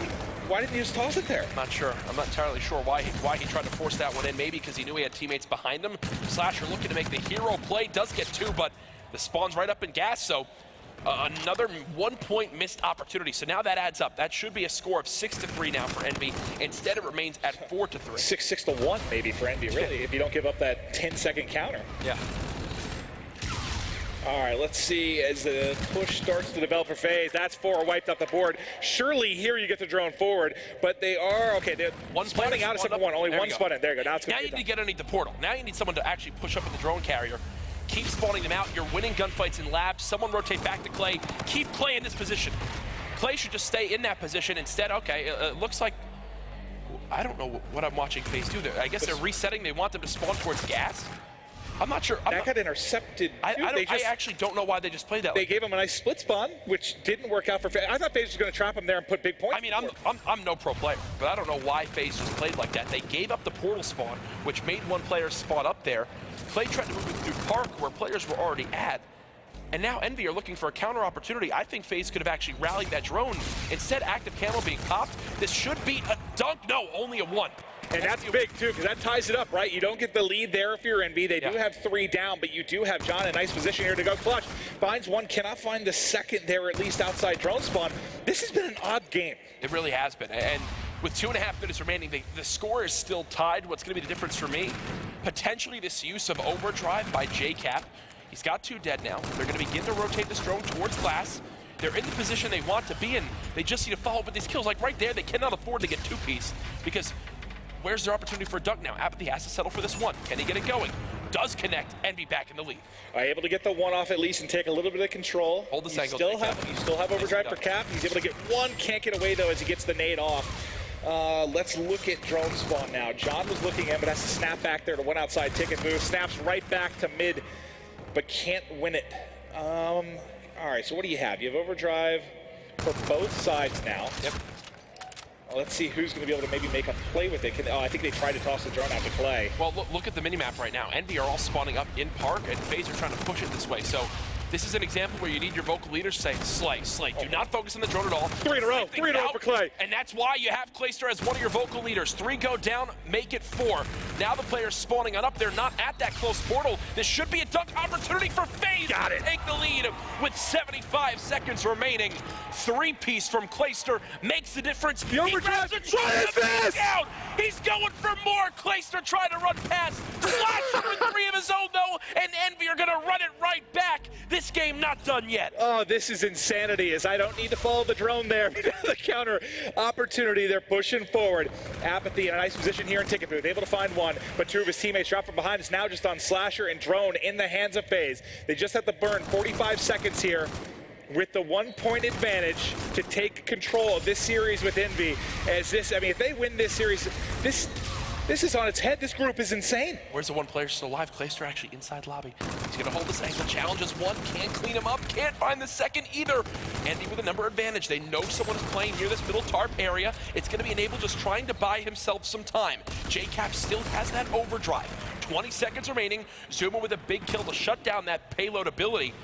Why didn't he just toss it there? I'm not sure. I'm not entirely sure why he tried to force that one in. Maybe because he knew he had teammates behind him. Slasher looking to make the hero play. Does get 2, but the spawn's right up in gas. So Another 1 point missed opportunity. So now that adds up. That should be a score of 6-3 now for Envy. Instead, it remains at 4-3. 6-1 maybe for Envy, really, if you don't give up that 10-second counter. Yeah. All right, let's see as the push starts to develop for Faze. That's 4 wiped off the board. Surely here you get the drone forward, but they are, okay, they're spawning out of second one. Only one spawn in. There you go. Now it's Now you need to get underneath the portal. Now you need someone to actually push up in the drone carrier. Keep spawning them out. You're winning gunfights in labs. Someone rotate back to Clay. Keep Clay in this position. Clay should just stay in that position. Instead, okay, it looks like, I don't know what I'm watching Faze do there. I guess they're resetting. They want them to spawn towards gas. I'm not sure. That got intercepted. I actually don't know why they just played that. They gave him a nice split spawn, which didn't work out for Faze. I thought Faze was going to trap him there and put big points. I mean, I'm no pro player, but I don't know why Faze just played like that. They gave up the portal spawn, which made one player spawn up there. Clay tried to move it through Park, where players were already at. And now Envy are looking for a counter opportunity. I think Faze could have actually rallied that drone. Instead, active camo being popped. This should be a dunk. No, only a 1. And that's big, too, because that ties it up, right? You don't get the lead there if you're Envy. They do have 3 down, but you do have John in a nice position here to go clutch. Finds one, cannot find the second there, at least outside drone spawn. This has been an odd game. It really has been. And with 2.5 minutes remaining, the score is still tied. What's going to be the difference for me? Potentially this use of overdrive by JCap. He's got 2 dead now. They're going to begin to rotate this drone towards glass. They're in the position they want to be in. They just need to follow up with these kills. Like right there, they cannot afford to get 2-piece because where's their opportunity for a dunk now? Apathy has to settle for this 1. Can he get it going? Does connect and be back in the lead. Able to get the 1 off at least and take a little bit of control. Hold the angle. You still have overdrive for Cap. He's able to get 1. Can't get away though as he gets the nade off. Let's look at drone spawn now. John was looking in, but has to snap back there to one outside ticket move. Snaps right back to mid, but can't win it. All right, so what do you have? You have overdrive for both sides now. Yep. Let's see who's going to be able to maybe make a play with it. I think they tried to toss the drone out to Clay. Well, look at the minimap right now. Envy are all spawning up in Park, and Faze are trying to push it this way. So this is an example where you need your vocal leaders to say, Slay. Do not focus on the drone at all. 3 in a row. 3 in a row for Clay. And that's why you have Clayster as one of your vocal leaders. 3 go down, make it 4. Now the players spawning on up. They're not at that close portal. This should be a dunk opportunity for Faze. Got it. Take the lead with 75 seconds remaining. 3-piece from Clayster makes the difference. The overdrive. What is this? Down. He's going for more. Clayster trying to run past. Slasher with 3 of his own though, and Envy are gonna run it right back. This game not done yet. Oh, this is insanity, as I don't need to follow the drone there. The counter opportunity, they're pushing forward. Apathy in a nice position here in ticket booth, able to find 1, but 2 of his teammates drop from behind. It's now just on Slasher and Drone in the hands of Faze. They just have to burn 45 seconds here with the 1-point advantage to take control of this series with Envy. As this, I mean, if they win this series, this is on its head. This group is insane. Where's the 1 player still alive? Clayster actually inside lobby. He's gonna hold this angle, challenges 1, can't clean him up, can't find the second either. Envy with a number advantage. They know someone is playing near this middle tarp area. It's gonna be Enable just trying to buy himself some time. JCap still has that overdrive. 20 seconds remaining. Zuma with a big kill to shut down that payload ability.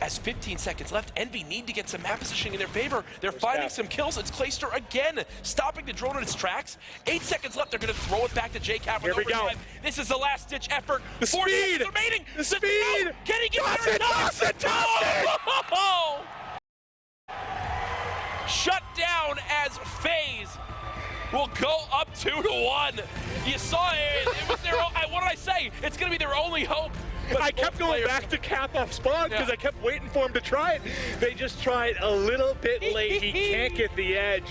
As 15 seconds left, Envy need to get some map positioning in their favor. They're finding some kills. It's Clayster again, stopping the drone in its tracks. 8 seconds left. They're going to throw it back to JCap. Here we go. This is the last-ditch effort. The 40 speed! seconds remaining. The speed! Can he get Toss there? it, toss it, toss it! Oh! Shut down as Faze will go up 2-1. You saw it. It was their. What did I say? It's going to be their only hope. But I kept going back to Cap off spawn because I kept waiting for him to try it. They just tried a little bit late. He can't get the edge.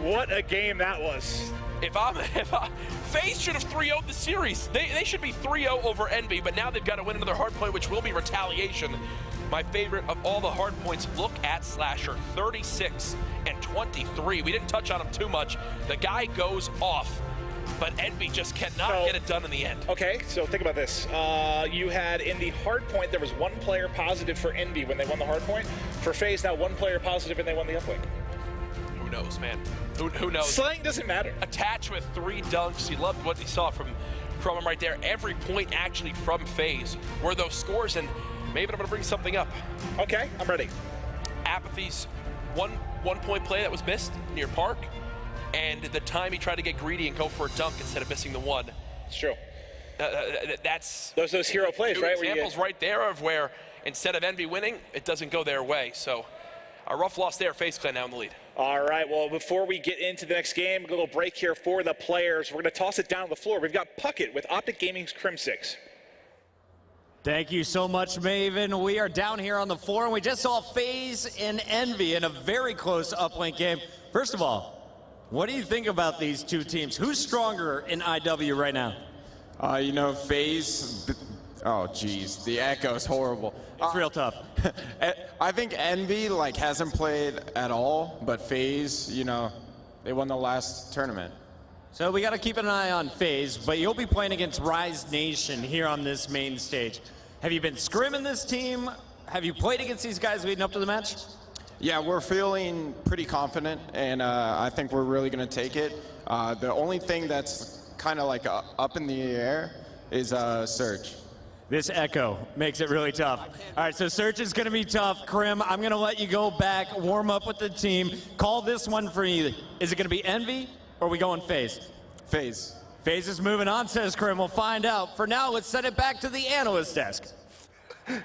What a game that was. Faze should have 3-0'd the series. They should be 3-0 over Envy, but now they've got to win another hard point, which will be retaliation. My favorite of all the hard points, look at Slasher, 36 and 23. We didn't touch on him too much. The guy goes off, but Envy just cannot get it done in the end. Okay, so think about this. You had in the hard point, there was 1 player positive for Envy when they won the hard point. For Faze, now 1 player positive and they won the uplink. Who knows, man? Who knows? Slang doesn't matter. Attached with 3 dunks. He loved what he saw from him right there. Every point actually from Faze were those scores, and maybe I'm going to bring something up. Okay, I'm ready. Apathy's one-point play that was missed near Park, and the time he tried to get greedy and go for a dunk instead of missing the 1. It's true. That's those hero plays, right? Examples right there of where instead of Envy winning, it doesn't go their way. So a rough loss there. FaZe Clan now in the lead. All right, well, before we get into the next game, a little break here for the players. We're going to toss it down the floor. We've got Puckett with Optic Gaming's Crim6. Thank you so much, Maven. We are down here on the floor, and we just saw FaZe and Envy in a very close uplink game. First of all, what do you think about these two teams? Who's stronger in IW right now? You know, FaZe, oh geez, the echo is horrible. It's real tough. I think Envy hasn't played at all, but FaZe, you know, they won the last tournament. So we got to keep an eye on FaZe, but you'll be playing against Rise Nation here on this main stage. Have you been scrimming this team? Have you played against these guys leading up to the match? Yeah, we're feeling pretty confident, and I think we're really going to take it. The only thing that's kind of up in the air is Surge. This echo makes it really tough. All right, so Surge is going to be tough. Crim, I'm going to let you go back, warm up with the team. Call this one for you. Is it going to be Envy, or are we going FaZe? FaZe. FaZe is moving on, says Crim. We'll find out. For now, let's send it back to the analyst desk.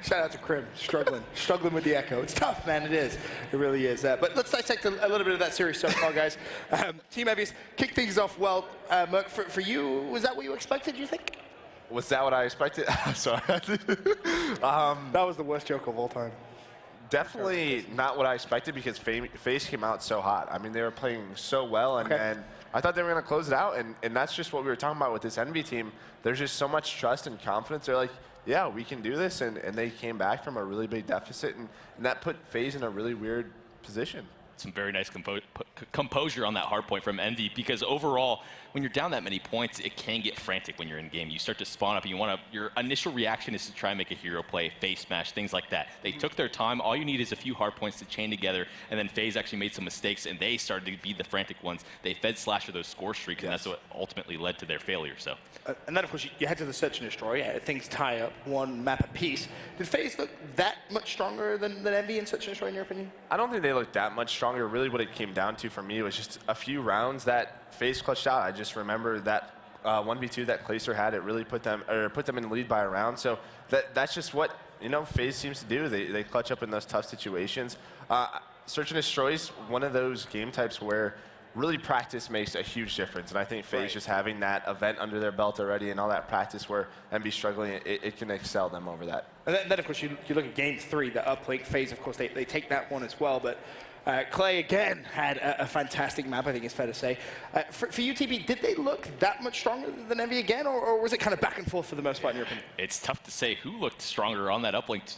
Shout out to Crim, struggling with the echo. It's tough, man, it is. It really is. But let's dissect a little bit of that series so far, guys. Team EnVyUs kicked things off well. Merc, for you, was that what you expected, you think? Was that what I expected? Sorry. That was the worst joke of all time. Definitely not what I expected because FaZe came out so hot. I mean, they were playing so well, and, and I thought they were going to close it out, and that's just what we were talking about with this Envy team. There's just so much trust and confidence. They're like, yeah, we can do this, and they came back from a really big deficit, and that put FaZe in a really weird position. Some very nice composure on that hard point from Envy, because overall, when you're down that many points, it can get frantic when you're in game. You start to spawn up, and your initial reaction is to try and make a hero play, face smash, things like that. They took their time. All you need is a few hard points to chain together, and then FaZe actually made some mistakes, and they started to be the frantic ones. They fed Slasher those score streaks, and that's what ultimately led to their failure. So, and then, of course, you head to the Search and Destroy. Things tie up one map apiece. Did FaZe look that much stronger than Envy in Search and Destroy, in your opinion? I don't think they looked that much stronger. Really what it came down to for me was just a few rounds that FaZe clutched out. I just remember that 1v2 that Clayster had, it really put them in the lead by a round. So that's just what, you know, FaZe seems to do. They clutch up in those tough situations. Search and Destroy is one of those game types where really practice makes a huge difference. And I think FaZe just having that event under their belt already and all that practice where Envy's struggling, it can excel them over that. And then of course, you look at game 3, the uplink FaZe, of course, they take that one as well. But Clay, again, had a fantastic map, I think it's fair to say. For you, TB, did they look that much stronger than Envy again, or was it kind of back and forth for the most part, in your opinion? it's tough to say who looked stronger on that uplink.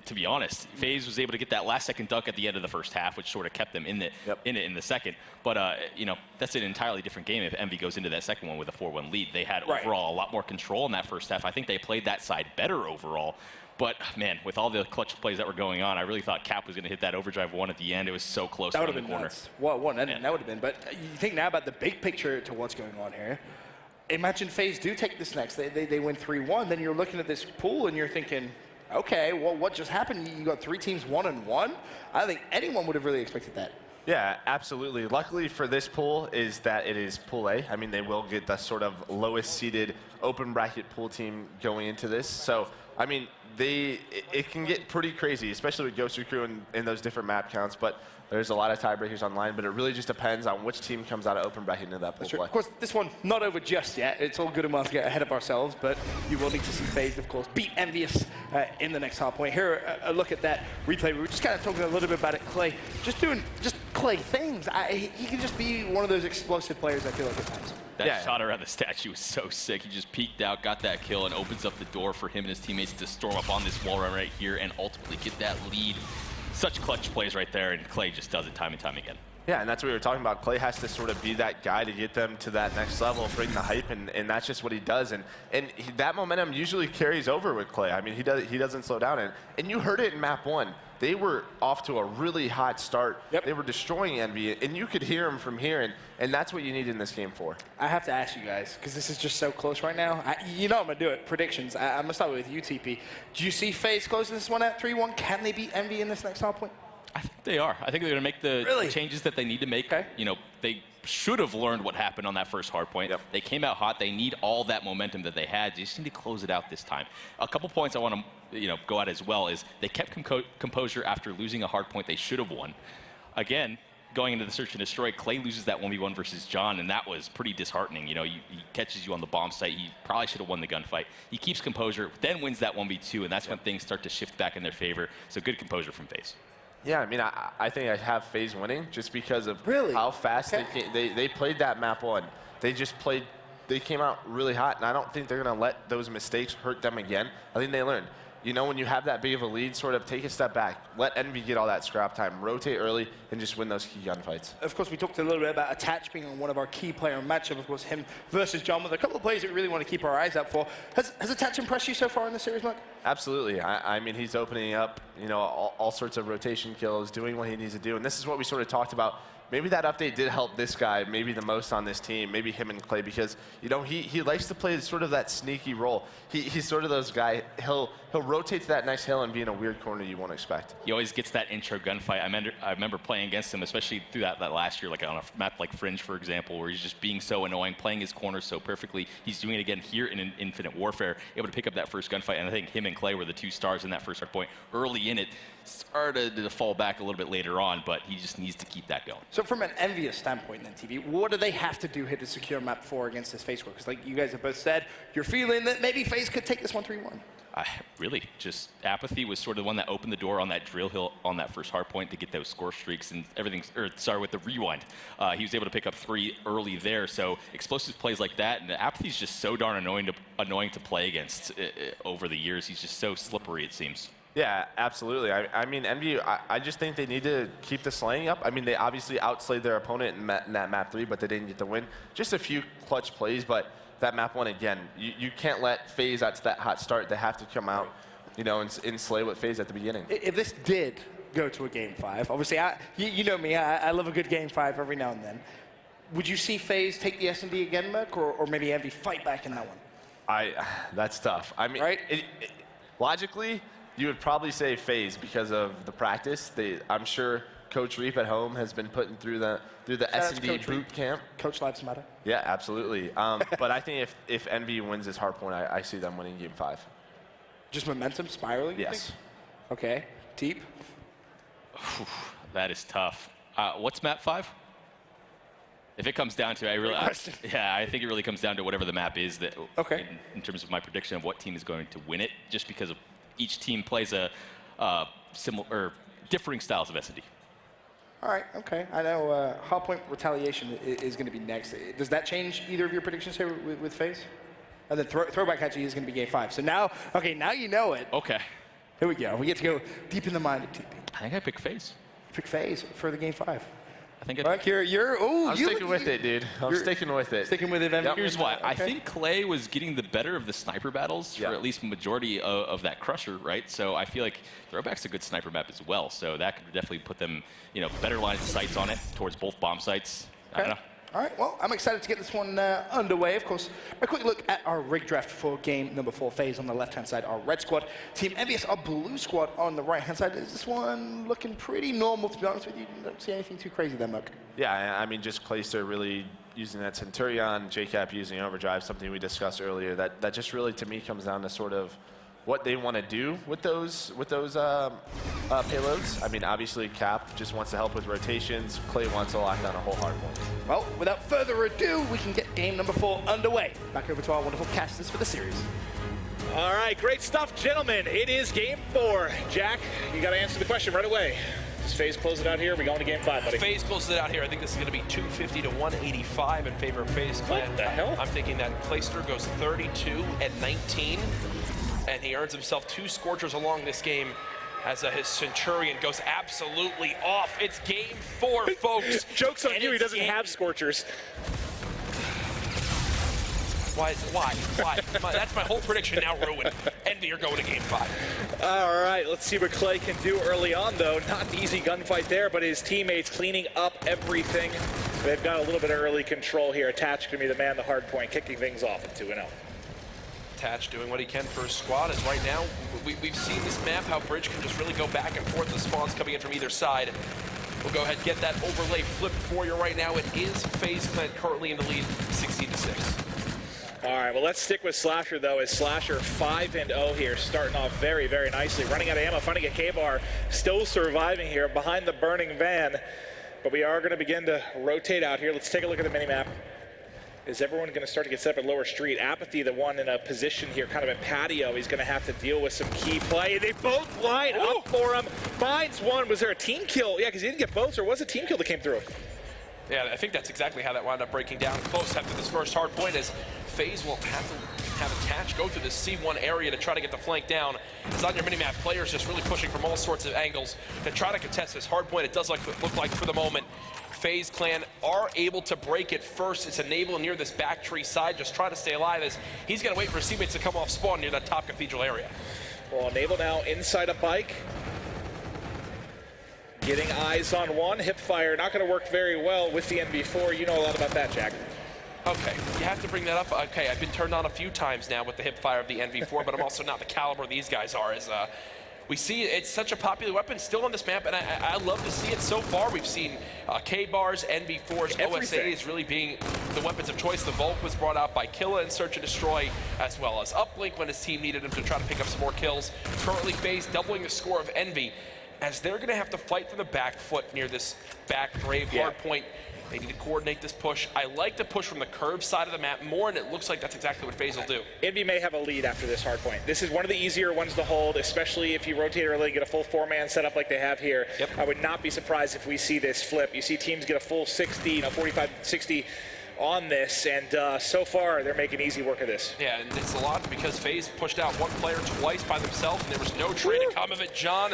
To be honest, FaZe was able to get that last-second dunk at the end of the first half, which sort of kept them in it in the second. But you know, that's an entirely different game if Envy goes into that second one with a 4-1 lead. They had overall a lot more control in that first half. I think they played that side better overall. But man, with all the clutch plays that were going on, I really thought Cap was going to hit that overdrive one at the end. It was so close that in the corner. Well, one ending, that would have been. But you think now about the big picture to what's going on here. Imagine FaZe do take this next. They win 3-1. Then you're looking at this pool and you're thinking, okay, well, what just happened? You got 3 teams 1-1. I think anyone would have really expected that. Yeah, absolutely. Luckily for this pool is that it is Pool A. I mean, they will get the sort of lowest seeded open bracket pool team going into this. So, I mean, it can get pretty crazy, especially with Ghost Crew in those different map counts. But there's a lot of tiebreakers online, but it really just depends on which team comes out of open bracket into that pool play. Of course, this one not over just yet. It's all good and well to get ahead of ourselves, but you will need to see FaZe, of course, beat EnVyUs in the next hard point. Here, a look at that replay. We were just kind of talking a little bit about it. Clay, just doing Clay things. He can just be one of those explosive players, I feel like, at times. That shot around the statue was so sick. He just peeked out, got that kill, and opens up the door for him and his teammates to storm up on this wall run right here and ultimately get that lead. Such clutch plays right there, and Clay just does it time and time again. Yeah, and that's what we were talking about. Clay has to sort of be that guy to get them to that next level, bring the hype, and that's just what he does. And that momentum usually carries over with Clay. I mean, he doesn't slow down. And you heard it in map 1. They were off to a really hot start. They were destroying Envy, and you could hear them from here, and that's what you need in this game 4. I have to ask you guys, because this is just so close right now. You know I'm going to do it. Predictions. I'm going to start with you, TP. Do you see FaZe closing this one at 3-1? Can they beat Envy in this next hard point? I think they are. I think they're going to make the changes that they need to make. You know, they should have learned what happened on that first hard point. They came out hot. They need all that momentum that they had. They just need to close it out this time. A couple points I want to go out as well is they kept composure after losing a hard point they should have won. Again, going into the search and destroy, Clay loses that 1v1 versus John, and that was pretty disheartening. He catches you on the bomb site. He probably should have won the gunfight. He keeps composure, then wins that 1v2, and that's when things start to shift back in their favor. So good composure from Faze. Yeah, I mean, I think I have Faze winning just because of how fast they played that map one. They came out really hot, and I don't think they're going to let those mistakes hurt them again. I think they learned. When you have that big of a lead, sort of take a step back. Let EnVy get all that scrap time. Rotate early and just win those key gunfights. Of course, we talked a little bit about Attach being on one of our key player matchup. Of course, him versus John with a couple of players that we really want to keep our eyes out for. Has Attach impressed you so far in the series, Mark? Absolutely. I mean, he's opening up, all sorts of rotation kills, doing what he needs to do. And this is what we sort of talked about. Maybe that update did help this guy maybe the most on this team, maybe him and Clay, because he likes to play sort of that sneaky role. He's sort of those guy. He'll rotate to that next hill and be in a weird corner you won't expect. He always gets that intro gunfight. I remember playing against him, especially through that last year, like on a map like Fringe, for example, where he's just being so annoying, playing his corner so perfectly. He's doing it again here in Infinite Warfare, able to pick up that first gunfight, and I think him and Clay were the two stars in that first hard point early in it. Started to fall back a little bit later on, but he just needs to keep that going. So from an EnVyUs standpoint then, TV, what do they have to do here to secure map 4 against this Faze squad? Because like you guys have both said, you're feeling that maybe Faze could take this one 3-1. Really, just Apathy was sort of the one that opened the door on that drill hill on that first hard point to get those score streaks and everything, with the rewind. He was able to pick up 3 early there, so explosive plays like that, and Apathy's just so darn annoying to play against over the years. He's just so slippery, it seems. Yeah, absolutely. I mean, EnVy, I just think they need to keep the slaying up. I mean, they obviously outslayed their opponent in that map 3, but they didn't get the win. Just a few clutch plays, but that map 1, again, you can't let Faze out to that hot start. They have to come out, and slay with Faze at the beginning. If this did go to a game 5, obviously, you know me, I love a good game 5 every now and then. Would you see Faze take the S&D again, Merc, or maybe EnVy fight back in that one? That's tough. I mean, right? Logically, you would probably say Faze because of the practice. I'm sure Coach Reap at home has been putting through the S&D boot camp. Coach lives matter. Yeah, absolutely. But I think if EnVy wins this hard point, I see them winning game 5. Just momentum spiraling? Yes. Okay. Deep. That is tough. What's map 5? If it comes down to, I think it really comes down to whatever the map is that. Okay. In terms of my prediction of what team is going to win it, just because of each team plays a similar or differing styles of S&D. All right, okay. I know Hardpoint Retaliation is going to be next. Does that change either of your predictions here with Faze? And then Throwback actually is going to be game 5. So now you know it. Okay. Here we go. We get to go deep in the mind of TP. I think I pick Faze. Pick Faze for the game 5. I think Mark, I'm sticking with it, dude. I'm sticking with it. Sticking with it. Yep. Here's why. Okay. I think Clay was getting the better of the sniper battles for at least the majority of that Crusher, right? So I feel like Throwback's a good sniper map as well. So that could definitely put them, better lines of sights on it towards both bomb sites. I don't know. All right, well, I'm excited to get this one underway. Of course, a quick look at our rig draft for game number 4. Faze on the left-hand side, our red squad. Team EnVyUs, our blue squad on the right-hand side. Is this one looking pretty normal, to be honest with you? You don't see anything too crazy there, Merc. Yeah, I mean, just Clayster really using that Centurion, JCap using Overdrive, something we discussed earlier. That just really, to me, comes down to sort of what they want to do with those payloads. I mean, obviously, Cap just wants to help with rotations. Clay wants to lock down a whole hard point. Well, without further ado, we can get game number 4 underway. Back over to our wonderful casters for the series. All right, great stuff, gentlemen. It is game 4. Jack, you got to answer the question right away. Does Faze close it out here? We going to game 5, buddy? Faze closes it out here. I think this is going to be 250 to 185 in favor of Faze. What the hell? I'm thinking that Clayster goes 32 and 19. And he earns himself 2 Scorchers along this game as his Centurion goes absolutely off. It's game 4, folks. Joke's on you, he doesn't have Scorchers. Why? That's my whole prediction now ruined. EnVy are going to game 5. All right, let's see what Clay can do early on, though. Not an easy gunfight there, but his teammates cleaning up everything. They've got a little bit of early control here. Attach going to be the man, the hard point, kicking things off at 2-0. Attach doing what he can for his squad, as right now we've seen this map how Bridge can just really go back and forth. The spawns coming in from either side. We'll go ahead and get that overlay flipped for you right now. It is Faze Clan currently in the lead, 16-6. All right, well, let's stick with Slasher, though, as Slasher 5-0 here, starting off very, very nicely. Running out of ammo, finding a K-Bar, still surviving here behind the burning van. But we are going to begin to rotate out here. Let's take a look at the minimap. Is everyone going to start to get set up at lower street? Apathy, the one in a position here, kind of in patio, he's going to have to deal with some key play. They both line up for him. Finds one. Was there a team kill? Yeah, because he didn't get both, or was it a team kill that came through? Yeah, I think that's exactly how that wound up breaking down close after this first hard point, as Faze will have to have Attach go through this C1 area to try to get the flank down. It's on your minimap, players just really pushing from all sorts of angles to try to contest this hard point. It does look like for the moment Faze clan are able to break it first. It's Enable near this back tree side, just trying to stay alive as he's going to wait for his teammates to come off spawn near that top cathedral area. Well, Enable now inside a bike. Getting eyes on one. Hip fire not going to work very well with the NV4. You know a lot about that, Jack. Okay, you have to bring that up. Okay, I've been turned on a few times now with the hip fire of the NV4, but I'm also not the caliber these guys are. As we see, it's such a popular weapon still on this map, and I love to see it so far. We've seen K-bars, NV4s, OSA is really being the weapons of choice. The Volk was brought out by Killa in Search and Destroy, as well as Uplink when his team needed him to try to pick up some more kills. Currently Faze doubling the score of Envy, as they're going to have to fight from the back foot near this back grave hard point. They need to coordinate this push. I like to push from the curve side of the map more, and it looks like that's exactly what Faze will do. Envy may have a lead after this hard point. This is one of the easier ones to hold, especially if you rotate early, get a full 4-man setup like they have here. Yep. I would not be surprised if we see this flip. You see teams get a full 60, 45, 60 on this, and so far they're making easy work of this. Yeah, and it's a lot because Faze pushed out one player twice by themselves, and there was no trade to come of it. John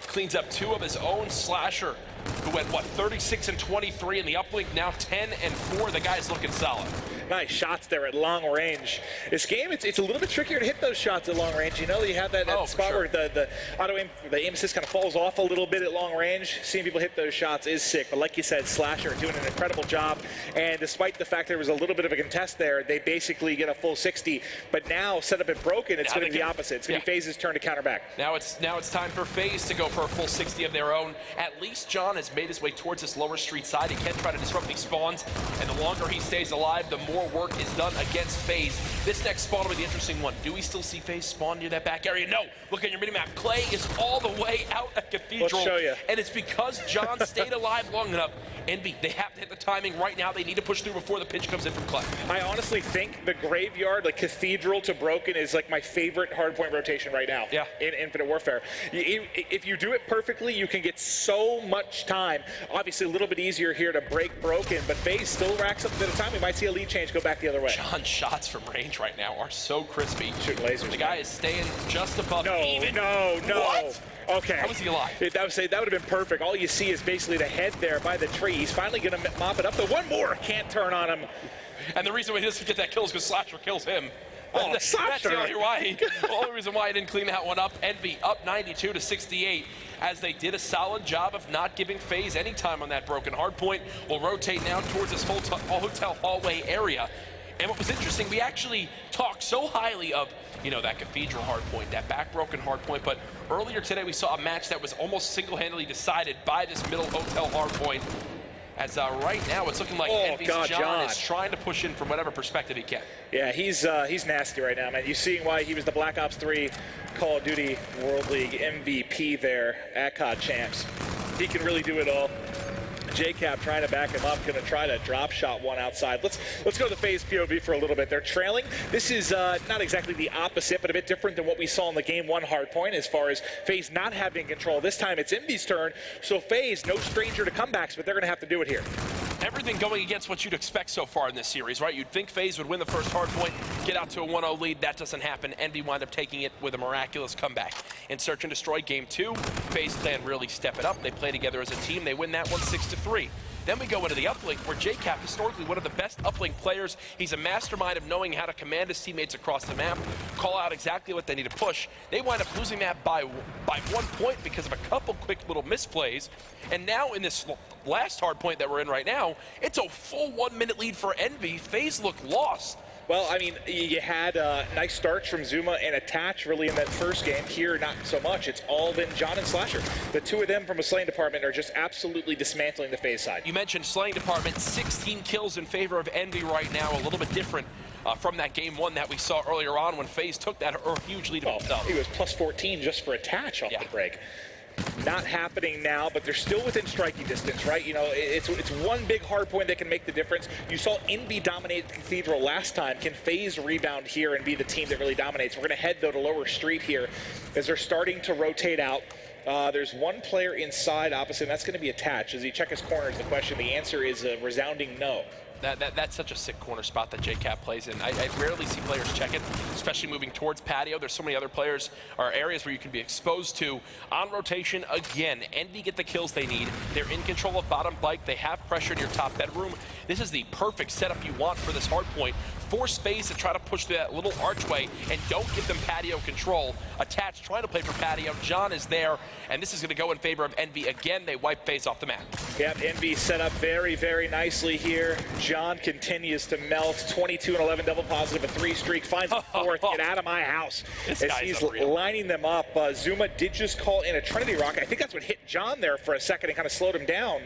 cleans up 2 of his own. Slasher, who went, what, 36 and 23 in the uplink, now 10 and 4. The guy's looking solid. Nice shots there at long range. This game, it's a little bit trickier to hit those shots at long range. You know, you have that spot where the auto aim, the aim assist kind of falls off a little bit at long range. Seeing people hit those shots is sick, but like you said, Slasher doing an incredible job. And despite the fact there was a little bit of a contest there, they basically get a full 60. But now, set up and broken, it's going to be the opposite. It's going to be Faze's turn to counter back. Now it's time for Faze to go for a full 60 of their own. At least John has made his way towards this lower street side. He can try to disrupt these spawns, and the longer he stays alive, the more work is done against Faze. This next spawn will be the interesting one. Do we still see Faze spawn near that back area? No. Look at your minimap. Clay is all the way out at Cathedral. Let's show you. And it's because John stayed alive long enough. Envy, they have to hit the timing right now. They need to push through before the pitch comes in from Clay. I honestly think the graveyard, like Cathedral to Broken, is like my favorite hardpoint rotation right now in Infinite Warfare. If you do it perfectly, you can get so much time. Obviously, a little bit easier here to break Broken, but Faze still racks up a bit of time. We might see a lead change go back the other way. John's shots from range right now are so crispy. Shooting lasers. The guy is staying just above even. No. What? Okay. How was he alive? That would have been perfect. All you see is basically the head there by the tree. He's finally going to mop it up. The one more can't turn on him. And the reason why he doesn't get that kill is because Slasher kills him. Oh, that's the only reason why he didn't clean that one up. Envy up 92 to 68, as they did a solid job of not giving Faze any time on that broken hardpoint. We'll rotate now towards this hotel hallway area. And what was interesting, we actually talked so highly of, you know, that Cathedral hardpoint, that back broken hardpoint, but earlier today we saw a match that was almost single-handedly decided by this middle hotel hardpoint. As right now it's looking like Envy's John is trying to push in from whatever perspective he can. Yeah, he's nasty right now, man. You seeing why he was the Black Ops 3 Call of Duty World League MVP there at COD Champs. He can really do it all. JCap trying to back him up, going to try to drop shot one outside. Let's go to the Faze POV for a little bit. They're trailing. This is not exactly the opposite, but a bit different than what we saw in the Game 1 hardpoint as far as Faze not having control. This time it's Envy's turn, so Faze, no stranger to comebacks, but they're going to have to do it here. Everything going against what you'd expect so far in this series, right? You'd think Faze would win the first hardpoint, get out to a 1-0 lead. That doesn't happen. Envy wind up taking it with a miraculous comeback. In Search and Destroy Game 2, Faze clan really step it up. They play together as a team. They win that one 6-3. Then we go into the uplink, where JCap, historically one of the best uplink players. He's a mastermind of knowing how to command his teammates across the map, call out exactly what they need to push. They wind up losing that by 1 point because of a couple quick little misplays. And now in this last hard point that we're in right now, it's a full 1 minute lead for Envy. Faze look lost. Well, I mean, you had nice starts from Zuma and Attach really in that first game. Here, not so much. It's all been John and Slasher. The two of them from a slaying department are just absolutely dismantling the Faze side. You mentioned slaying department, 16 kills in favor of Envy right now, a little bit different from that game one that we saw earlier on when Faze took that huge lead of himself. He was plus 14 just for Attach off the break. Not happening now, but they're still within striking distance, right? You know, it's one big hard point that can make the difference. You saw Envy dominate the Cathedral last time. Can Faze rebound here and be the team that really dominates? We're going to head, though, to lower street here as they're starting to rotate out. There's one player inside opposite, and that's going to be Attached. Does he check his corner is the question. The answer is a resounding no. That's such a sick corner spot that JCap plays in. I rarely see players check it, especially moving towards patio. There's so many other players or areas where you can be exposed to. On rotation, again, Envy get the kills they need. They're in control of bottom bike. They have pressure in your top bedroom. This is the perfect setup you want for this hard point. Force Faze to try to push through that little archway and don't give them patio control. Attached, trying to play for patio. John is there, and this is going to go in favor of Envy. Again, they wipe Faze off the map. Yeah, Envy set up very, very nicely here. John continues to melt. 22 and 11 double positive, a 3 streak. Finds a 4th. Get out of my house. As he's lining them up. Zuma did just call in a Trinity Rock. I think that's what hit John there for a second and kind of slowed him down.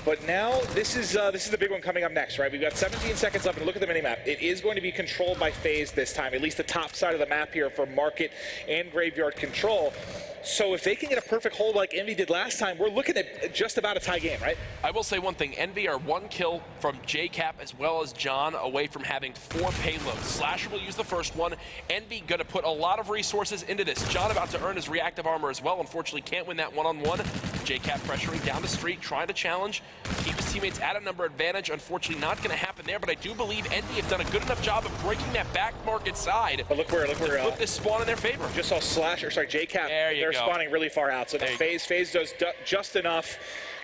But now this is the big one coming up next, right? We've got 17 seconds left, and look at the minimap. It is going to be controlled by Faze this time, at least the top side of the map here for Market and Graveyard control. So if they can get a perfect hold like Envy did last time, we're looking at just about a tie game, right? I will say one thing. Envy are 1 kill from JCap as well as John away from having 4 payloads. Slasher will use the first one. Envy going to put a lot of resources into this. John about to earn his reactive armor as well. Unfortunately, can't win that one-on-one. JCap pressuring down the street, trying to challenge, keep his teammates at a number advantage. Unfortunately, not going to happen there, but I do believe Envy have done a good enough job of breaking that back Market side. But look where put this spawn in their favor. Just saw Slasher, sorry, JCap. They're spawning really far out, so the Faze does just enough.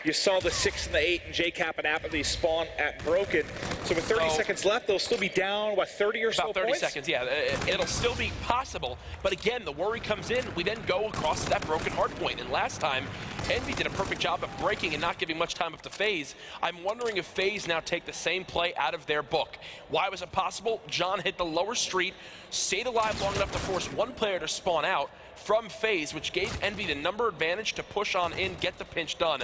You saw the 6 and the 8 and JCap and Apathy spawn at Broken. So with 30 seconds left, they'll still be down, what, 30 or so about 30 points? seconds, yeah. It'll still be possible. But again, the worry comes in. We then go across to that Broken hard point. And last time, Envy did a perfect job of breaking and not giving much time up to Faze. I'm wondering if Faze now take the same play out of their book. Why was it possible? John hit the lower street, stayed alive long enough to force one player to spawn out from Faze, which gave Envy the number advantage to push on in, get the pinch done.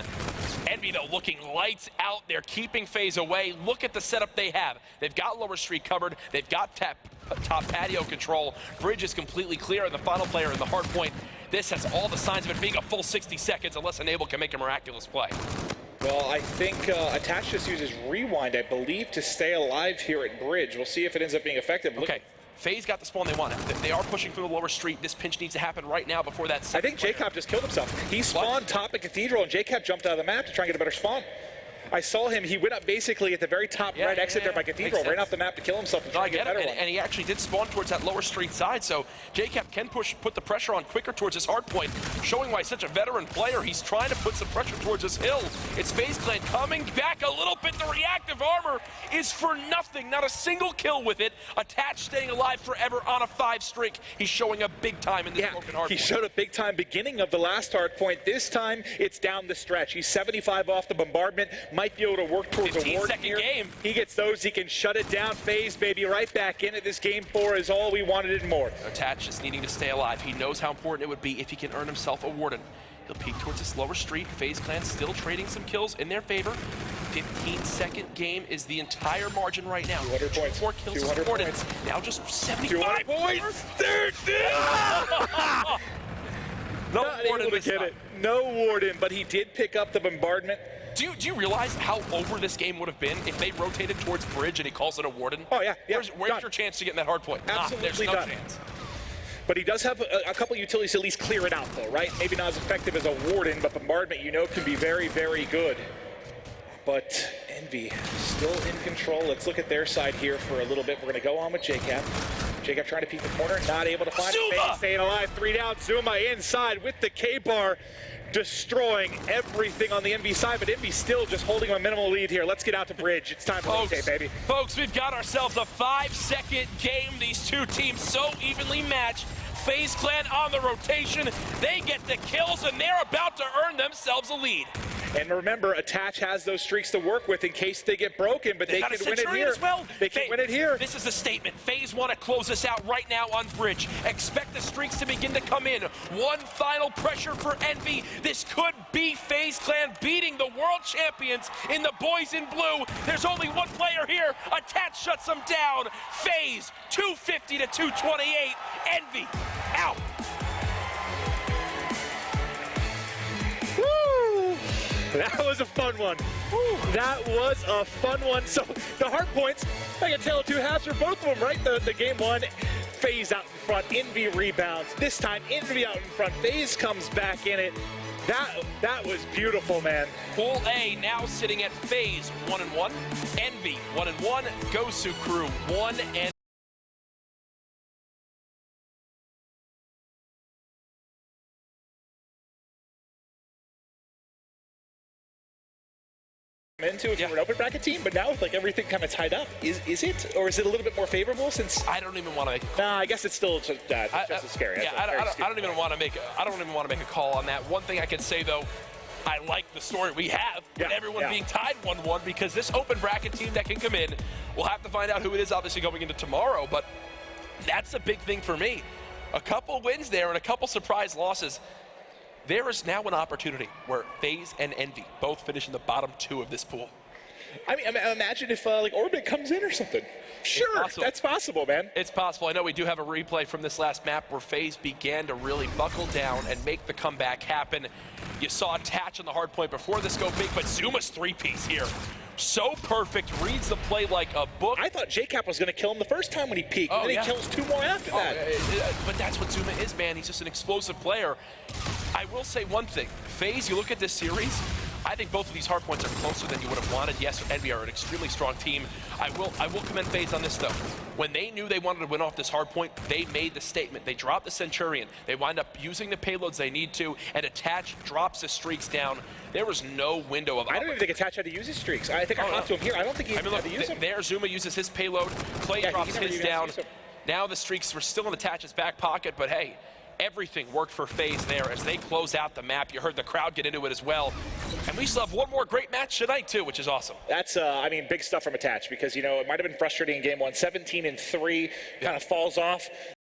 Envy, though, looking lights out. They're keeping Faze away. Look at the setup they have. They've got lower street covered. They've got top patio control. Bridge is completely clear, and the final player in the hard point. This has all the signs of it being a full 60 seconds unless Enable can make a miraculous play. Well, I think Attach just uses Rewind, I believe, to stay alive here at Bridge. We'll see if it ends up being effective. Okay. Faze got the spawn they want. They are pushing from the lower street. This pinch needs to happen right now before that. I think JCap just killed himself. He spawned top of Cathedral, and JCap jumped out of the map to try and get a better spawn. I saw him. He went up basically at the very top right exit there by Cathedral, ran off the map to kill himself and try to get a better one. And he actually did spawn towards that lower street side, so JCap can put the pressure on quicker towards his hard point, showing why he's such a veteran player. He's trying to put some pressure towards his hill. It's Faze Clan coming back a little bit. The reactive armor is for nothing. Not a single kill with it. Attached, staying alive forever on a 5 streak. He's showing a big time in this broken hard point. He showed a big time beginning of the last hard point. This time, it's down the stretch. He's 75 off the bombardment. Might be able to work towards a ward here. Game. He gets those. He can shut it down. Faze, baby, right back in it. This game 4 is all we wanted and more. Attached just needing to stay alive. He knows how important it would be if he can earn himself a Warden. He'll peek towards this lower street. Faze Clan still trading some kills in their favor. 15-second game is the entire margin right now. 200 points. 4 kills 200 supported. points. Now just 75 points. No Not Warden able to this get time. it. No Warden, but he did pick up the bombardment. Do you realize how over this game would have been if they rotated towards Bridge and he calls it a Warden? Oh, yeah. Where's your chance to get in that hard point? Absolutely there's no done. chance. But he does have a couple utilities to at least clear it out, though, right? Maybe not as effective as a Warden, but bombardment, you know, can be very, very good. But Envy still in control. Let's look at their side here for a little bit. We're going to go on with JCap. JCap trying to peek the corner, not able to find it. Staying alive, 3 down. Zuma inside with the K-bar, destroying everything on the Envy side, but Envy still just holding a minimal lead here. Let's get out to Bridge. It's time to rotate, baby. Folks, we've got ourselves a 5-second game. These two teams so evenly matched. Faze Clan on the rotation. They get the kills, and they're about to earn themselves a lead. And remember, Attach has those streaks to work with in case they get broken, but they got can a win it Centurion here. as well. They can win it here. This is a statement. FaZe want to close this out right now on Bridge. Expect the streaks to begin to come in. One final pressure for Envy. This could be FaZe Clan beating the world champions in the boys in blue. There's only one player here. Attach shuts them down. FaZe 250 to 228. Envy out. Woo! That was a fun one. Woo! That was a fun one. So the hard points, I can tell 2 halves for both of them, right? The game one, FaZe out in front, Envy rebounds. This time, Envy out in front. FaZe comes back in it. That was beautiful, man. coL A now sitting at FaZe 1-1. Envy 1-1. Gosu Crew 1 and into if you're an open bracket team, but now with like everything kind of tied up, is it, or is it a little bit more favorable since? I don't even want to make a call. Nah, I guess it's still just as scary. Yeah, I don't even want to make a call on that. One thing I can say though, I like the story we have with everyone being tied 1-1 because this open bracket team that can come in, we'll have to find out who it is obviously going into tomorrow, but that's a big thing for me. A couple wins there and a couple surprise losses. There is now an opportunity where FaZe and Envy both finish in the bottom 2 of this pool. I mean, imagine if like Orbit comes in or something. Sure, that's possible, man. It's possible. I know we do have a replay from this last map where FaZe began to really buckle down and make the comeback happen. You saw Attach on the hard point before this go big, but Zuma's 3-piece here. So perfect, reads the play like a book. I thought JCap was going to kill him the first time when he peeked, and then he kills 2 more after that. But that's what Zuma is, man. He's just an explosive player. I will say one thing. FaZe, you look at this series, I think both of these hard points are closer than you would have wanted. Yes, Envy are an extremely strong team. I will commend FaZe on this, though. When they knew they wanted to win off this hard point, they made the statement. They dropped the Centurion. They wind up using the payloads they need to, and Attach drops the streaks down. There was no window of... I don't even think Attach had to use his streaks. I think I talked to him here. I don't think he had to use them. There, Zuma uses his payload. Clay drops his down. Now the streaks were still in Attach's back pocket, but hey, everything worked for FaZe there as they close out the map. You heard the crowd get into it as well. And we still have one more great match tonight, too, which is awesome. That's, I mean, big stuff from Attach because, you know, it might have been frustrating in game 1. 17-3 kind of falls off.